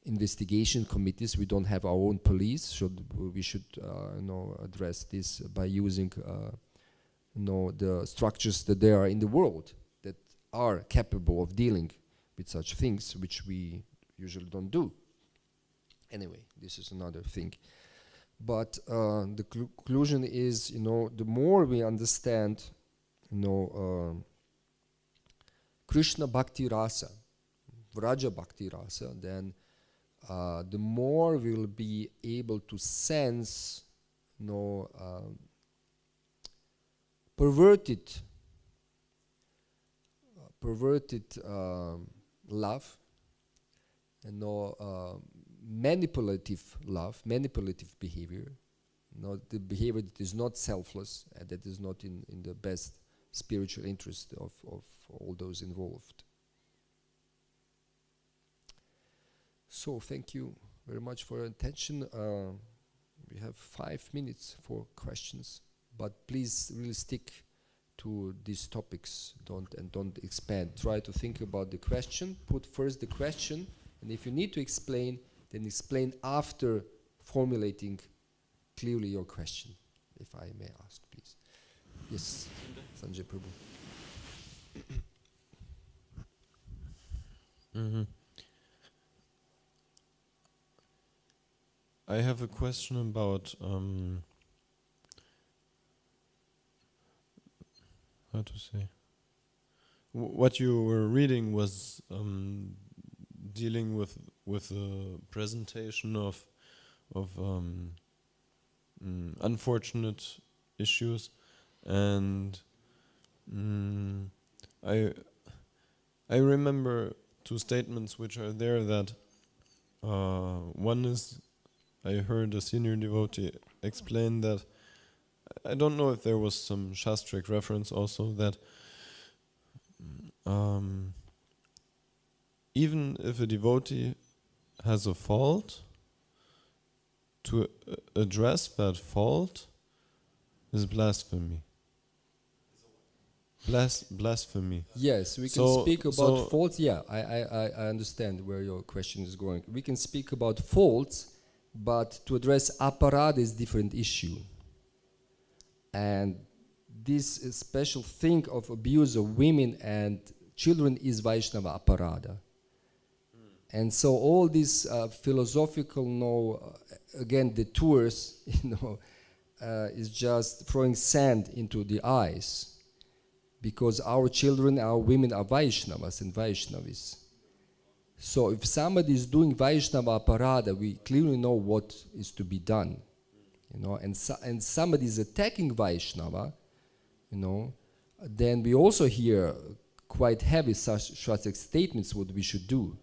investigation committees, we don't have our own police. We should address this by using the structures that there are in the world that are capable of dealing with such things, which we usually don't do. Anyway, this is another thing. But the conclusion is, the more we understand, Krishna Bhakti Rasa, Vraja Bhakti Rasa, then the more we'll be able to sense, perverted love, manipulative love, manipulative behavior, the behavior that is not selfless and that is not in the best spiritual interest of all those involved. So thank you very much for your attention. We have 5 minutes for questions, but please really stick to these topics. Don't expand. Try to think about the question. Put first the question, and if you need to explain, then explain after formulating clearly your question. If I may ask, please. Yes, Sanjay Prabhu. I have a question about how to say. What you were reading was dealing with the presentation of unfortunate issues, and I remember two statements which are there. That one is, I heard a senior devotee explain that, I don't know if there was some Shastric reference also, that even if a devotee has a fault, to address that fault is blasphemy. Blasphemy. Yes, we can speak about faults. Yeah, I understand where your question is going. We can speak about faults, but to address aparadha is different issue. And this special thing of abuse of women and children is Vaishnava aparadha. And so all these philosophical, again, detours, is just throwing sand into the eyes, because our children, our women are Vaishnavas and Vaishnavis. So if somebody is doing Vaishnava aparadha, we clearly know what is to be done, and somebody is attacking Vaishnava, then we also hear quite heavy Shastric statements what we should do.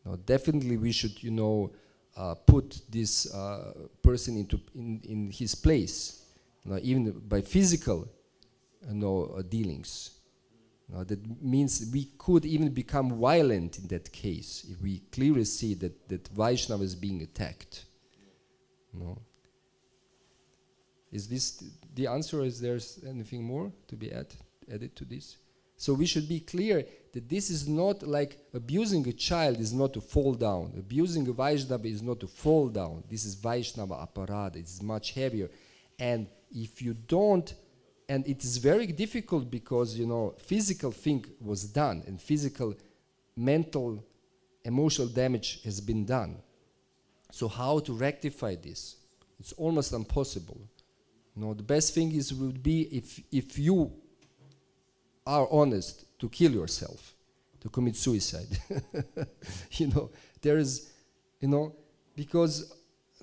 Now, definitely we should, put this person in his place, even by physical, dealings. That means we could even become violent in that case if we clearly see that Vaishnava is being attacked. Is this the answer? Is there anything more to be added to this? So we should be clear that this is not like abusing a child is not to fall down. Abusing a Vaishnava is not to fall down. This is Vaishnava aparadha. It's much heavier. And if you don't, and it is very difficult because, physical thing was done and physical, mental, emotional damage has been done. So how to rectify this? It's almost impossible. The best thing would be if you are honest to kill yourself, to commit suicide. There is, because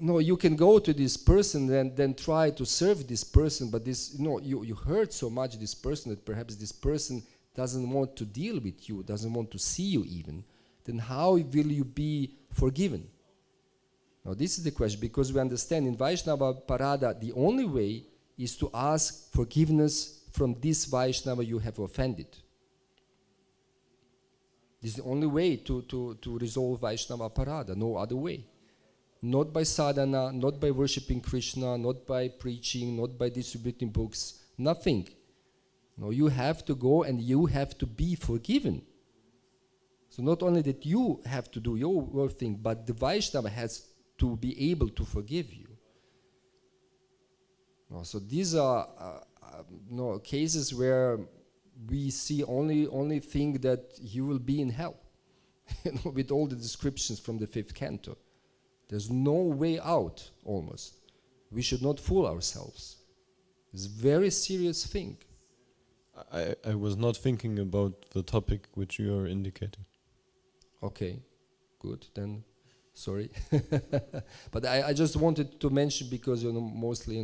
you can go to this person and then try to serve this person, but this, you hurt so much this person that perhaps this person doesn't want to deal with you, doesn't want to see you even. Then how will you be forgiven? Now this is the question, because we understand in Vaishnava aparadha the only way is to ask forgiveness from this Vaishnava you have offended. This is the only way to resolve Vaishnava aparadha, no other way. Not by sadhana, not by worshipping Krishna, not by preaching, not by distributing books, nothing. No, you have to go and you have to be forgiven. So not only that you have to do your thing, but the Vaishnava has to be able to forgive you. No, so these are cases where we see only thing that you will be in hell, with all the descriptions from the 5th canto. There's no way out, almost. We should not fool ourselves. It's a very serious thing. I was not thinking about the topic which you are indicating. Okay, good, then sorry. But I just wanted to mention because, mostly,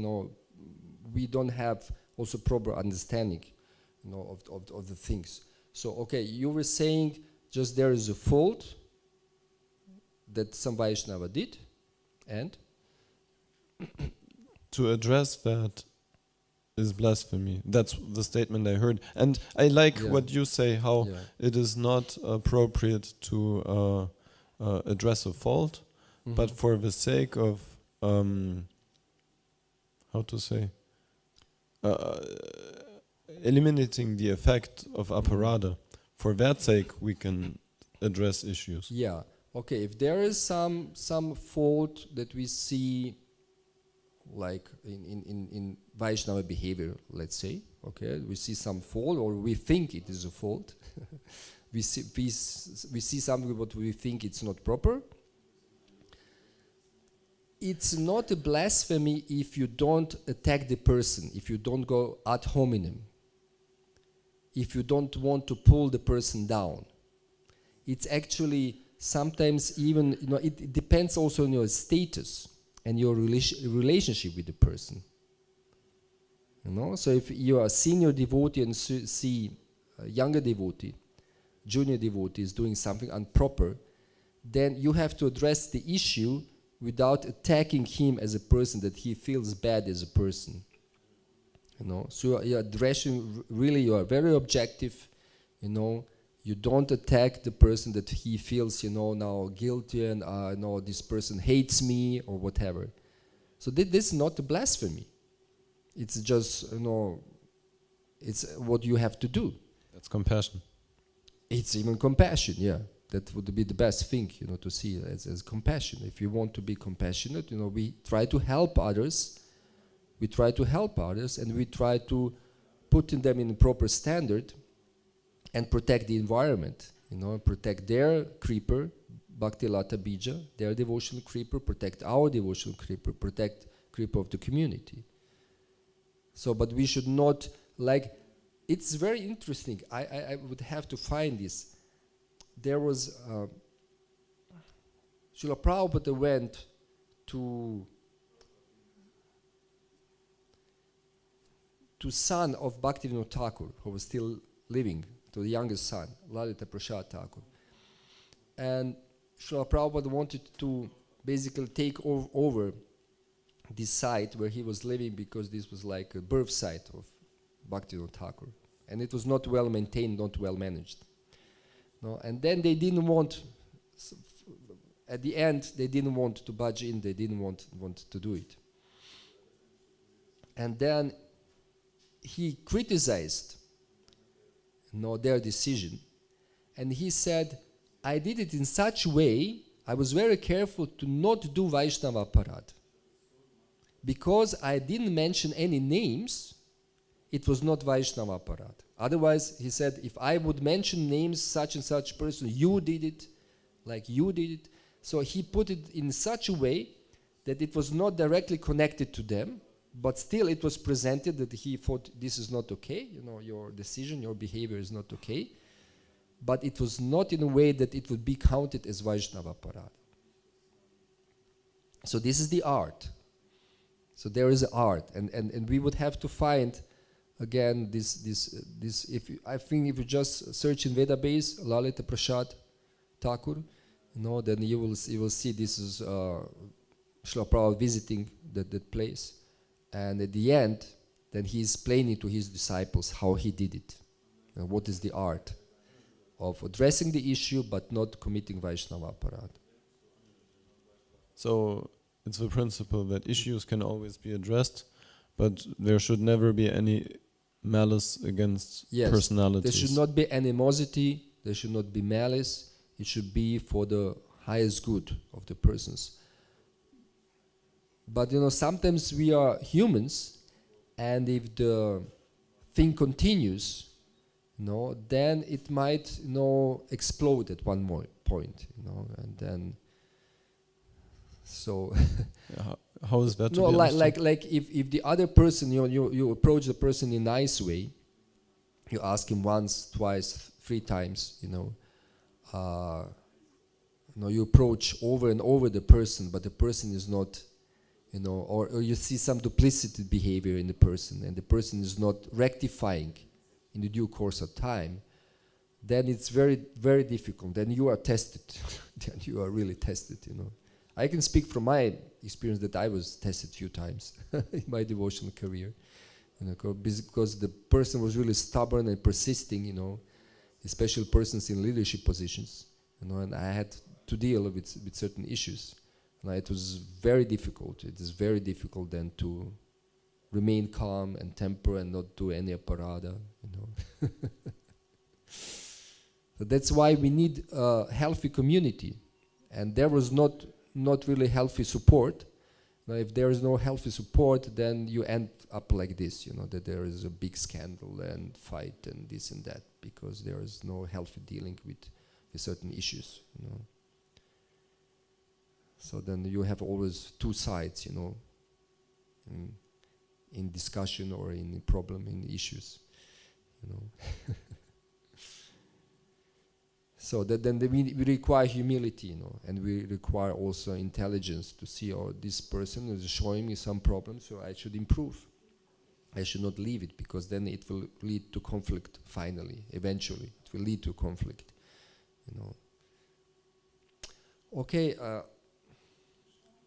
we don't have also proper understanding, of the things. So, okay, you were saying just there is a fault that some Vaishnava did, and? To address that is blasphemy. That's the statement I heard. And I like what you say, how it is not appropriate to address a fault, but for the sake of, how to say, eliminating the effect of aparada. For that sake, we can address issues. Yeah. Okay. If there is some fault that we see, like in Vaishnava behavior, let's say, okay, we see some fault, or we think it is a fault. we see something what we think it's not proper. It's not a blasphemy if you don't attack the person, if you don't go ad hominem, if you don't want to pull the person down. It's actually sometimes even, it depends also on your status and your relationship with the person. So if you are a senior devotee and see a younger devotee, junior devotee is doing something improper, then you have to address the issue without attacking him as a person, that he feels bad as a person. So you're addressing, really you are very objective, you don't attack the person that he feels, now guilty and this person hates me or whatever. So this is not a blasphemy. It's just, it's what you have to do. That's compassion. It's even compassion, yeah. That would be the best thing, to see as compassion. If you want to be compassionate, we try to help others. We try to help others, and we try to put them in a proper standard and protect the environment, protect their creeper, Bhakti Lata Bija, their devotional creeper, protect our devotional creeper, protect creeper of the community. So, but we should not, it's very interesting. I would have to find this. There was, Srila Prabhupada went to son of Bhaktivinoda Thakur, who was still living, to the youngest son, Lalita Prasad Thakur. And Srila Prabhupada wanted to basically take over this site where he was living, because this was like a birth site of Bhaktivinoda Thakur. And it was not well maintained, not well managed. And then they didn't want, at the end, they didn't want to budge in, they didn't want to do it. And then he criticized their decision, and he said, I did it in such a way, I was very careful to not do Vaishnava Parad. Because I didn't mention any names, it was not Vaishnava Parad. Otherwise, he said, if I would mention names, such and such person, you did it, like you did it. So he put it in such a way that it was not directly connected to them, but still it was presented that he thought this is not okay, your decision, your behavior is not okay. But it was not in a way that it would be counted as Vaishnava Parad. So this is the art. So there is art, and we would have to find again this. I think if you just search in Vedabase Lalita Prasad Thakur, then you will see this is Srila Prabhupada visiting that place, and at the end, then he is explaining to his disciples how he did it, and what is the art of addressing the issue but not committing Vaishnava Parad. So it's the principle that issues can always be addressed, but there should never be any malice against personalities. There should not be animosity, there should not be malice, it should be for the highest good of the persons. But sometimes we are humans, and if the thing continues, then it might explode at one more point, and then so how is that? No, like if the other person, you approach the person in a nice way, you ask him once, twice, 3 times, you approach over and over the person, but the person is not, or you see some duplicity behavior in the person, and the person is not rectifying in the due course of time, then it's very, very difficult. Then you are tested. Then you are really tested, I can speak from my experience that I was tested a few times in my devotional career, because the person was really stubborn and persisting, especially persons in leadership positions, and I had to deal with certain issues. It was very difficult. It is very difficult then to remain calm and temper and not do any aparada, you know. So that's why we need a healthy community. And there was not really healthy support. Now, if there is no healthy support, then you end up like this, you know, that there is a big scandal and fight and this and that, because there is no healthy dealing with certain issues, you know. So then you have always two sides, you know, in discussion or in problem, in issues, you know. So that then we require humility, you know, and we require also intelligence to see, oh, this person is showing me some problem, so I should improve. I should not leave it, because then it will lead to conflict finally, eventually. It will lead to conflict, you know. Okay,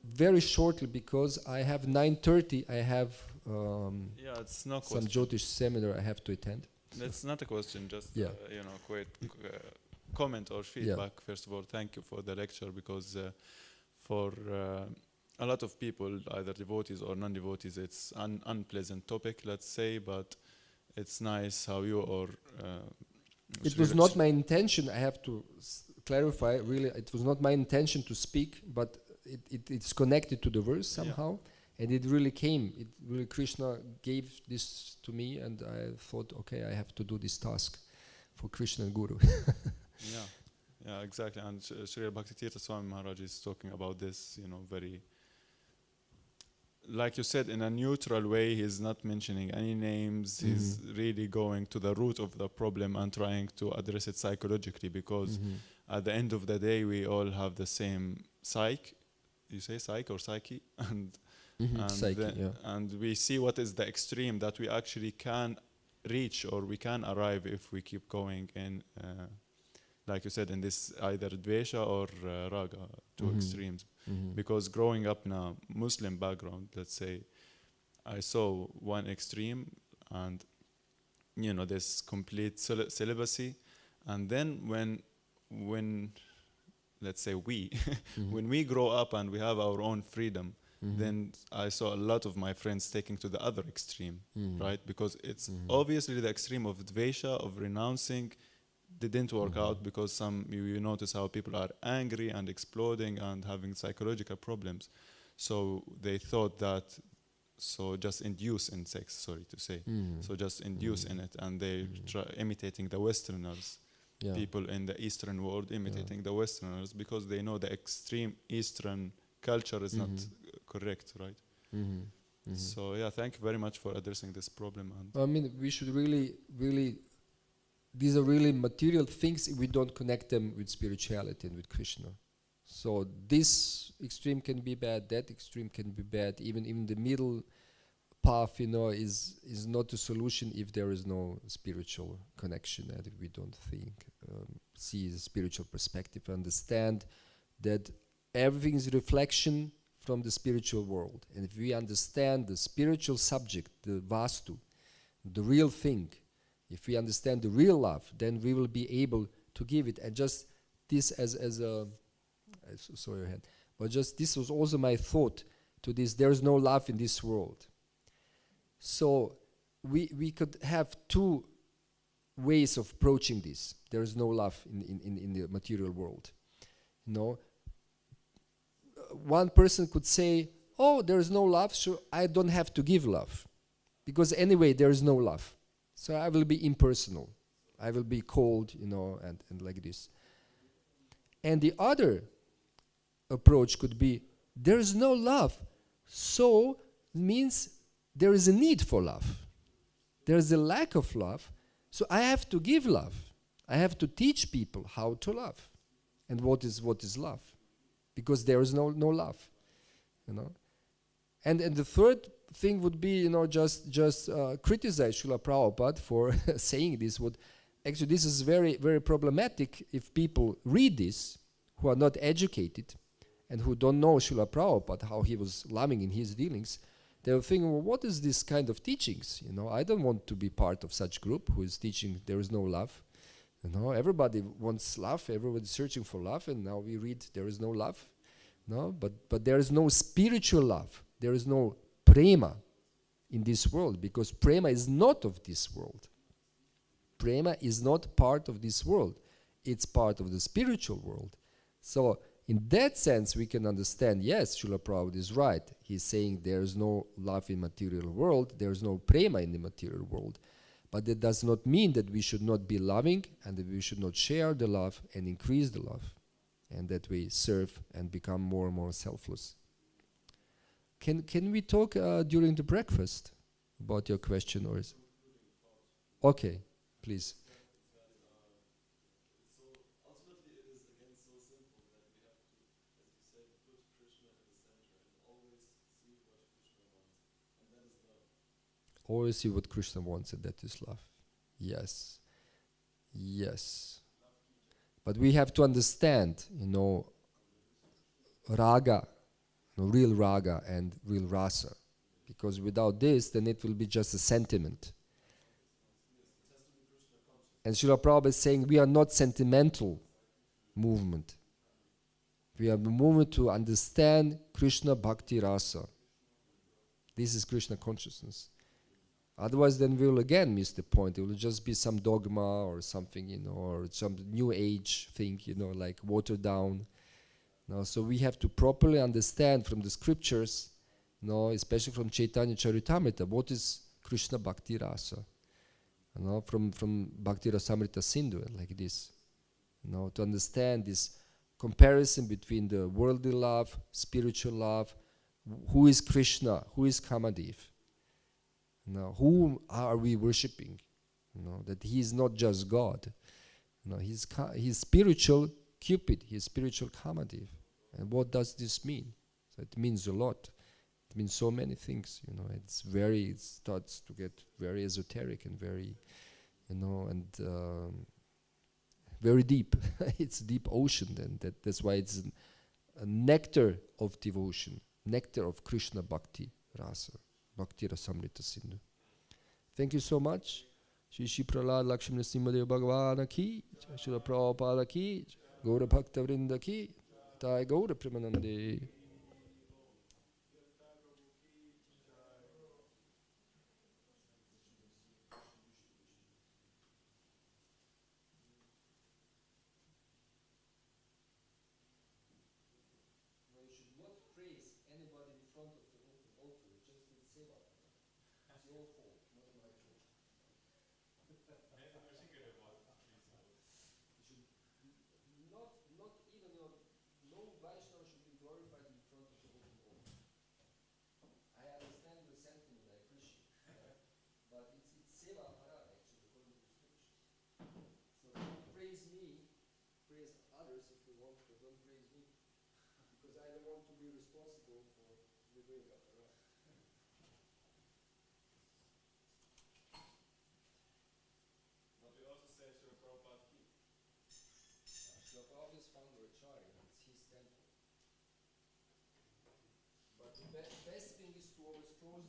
very shortly, because I have 9:30, I have it's no some question. Jyotish seminar I have to attend. That's not a question, just Yeah. Quick comment or feedback. First of all, thank you for the lecture, because for a lot of people, either devotees or non-devotees, it's an unpleasant topic, let's say, but it's nice how you or it was not my intention, I have to clarify, really, it was not my intention to speak, but it's connected to the verse somehow, and it really came. It really, Krishna gave this to me, and I thought, okay, I have to do this task for Krishna and Guru. Yeah, exactly. And Srila Bhaktitirtha Swami Maharaj is talking about this, you know, very, like you said, in a neutral way. He's not mentioning any names. He's really going to the root of the problem and trying to address it psychologically, because at the end of the day, we all have the same psyche. You say psyche or psyche? And Psyche, and we see what is the extreme that we actually can reach, or we can arrive if we keep going in, like you said, in this either dvesha or raga, two extremes. Because growing up in a Muslim background, let's say, I saw one extreme, and you know, this complete celibacy, and then when let's say when we grow up and we have our own freedom, then I saw a lot of my friends taking to the other extreme, right? Because it's obviously the extreme of dvesha, of renouncing, didn't work out, because you notice how people are angry and exploding and having psychological problems. So they thought that, so just induce in sex, sorry to say. So just induce in it, and they try imitating the Westerners. People in the Eastern world imitating the Westerners, because they know the extreme Eastern culture is not correct, right? So thank you very much for addressing this problem. And I mean, we should really, these are really material things if we don't connect them with spirituality and with Krishna. So this extreme can be bad, that extreme can be bad, even the middle path, you know, is not a solution if there is no spiritual connection, and if we don't see the spiritual perspective, understand that everything is reflection from the spiritual world. And if we understand the spiritual subject, the vastu, the real thing, if we understand the real love, then we will be able to give it. And just this as a, I saw your hand, but just this was also my thought to this. There is no love in this world. So we could have two ways of approaching this. There is no love in the material world. You know, one person could say, oh, there is no love, so I don't have to give love, because anyway there is no love. So I will be impersonal. I will be cold, you know, and like this. And the other approach could be, there is no love, so it means there is a need for love. There is a lack of love, so I have to give love. I have to teach people how to love, and what is love, because there is no love, you know. And the third thing would be, you know, just criticize Srila Prabhupada for saying this. Actually, this is very, very problematic if people read this, who are not educated and who don't know Srila Prabhupada, how he was loving in his dealings. They'll think, well, what is this kind of teachings? You know, I don't want to be part of such group who is teaching there is no love. You know, everybody wants love, everybody's searching for love, and now we read there is no love. No, but there is no spiritual love. There is no prema. in this world, because prema is not of this world. Prema is not part of this world. It's part of the spiritual world. So in that sense, we can understand, yes, Srila Prabhupada is right. He's saying there is no love in material world, there is no prema in the material world. But that does not mean that we should not be loving and that we should not share the love and increase the love, and that we serve and become more and more selfless. Can we talk during the breakfast about your question, or is okay, please. Always see what Krishna wants, and that is love. Yes. Yes. But we have to understand, raga, real raga and real rasa. Because without this, then it will be just a sentiment. And Srila Prabhupada is saying we are not sentimental movement. We are the movement to understand Krishna Bhakti Rasa. This is Krishna consciousness. Otherwise, then we'll again miss the point. It will just be some dogma or something, or some new age thing, like watered down. So we have to properly understand from the scriptures, especially from Chaitanya Charitamrita, what is Krishna Bhakti Rasa. From Bhakti Rasamrita Sindhu, like this. To understand this comparison between the worldly love, spiritual love, who is Krishna, who is Kamadev. Whom are we worshipping? That he is not just God. He's spiritual Cupid, he's spiritual Kamadev. And what does this mean? So it means a lot. It means so many things. It starts to get very esoteric and very, very deep. It's a deep ocean, and that's why it's a nectar of devotion, nectar of Krishna Bhakti Rasa. Bhakti Rasamrita Sindhu. Thank you so much. Shri Shri Prahlad Lakshmi Nrsimhadev Bhagavana ki, Srila Prabhupada ki, Gaura Bhakta Vrinda ki, Tai Gaura Premanande. You should not praise anybody in front of the altar, just in seva. It's your fault, not my fault. You should not even no Vaishnava should be glorified in front of the open altar. I understand your sentiment, I appreciate it. But it's seva para actually, according to the scriptures. So don't praise me, praise others if you want, but don't praise me. Because I don't want to be responsible for the Viveka. But we also say Srila Prabhupada ki. Srila Prabhupada is founder Acharya, it's his temple. But the best thing is to always close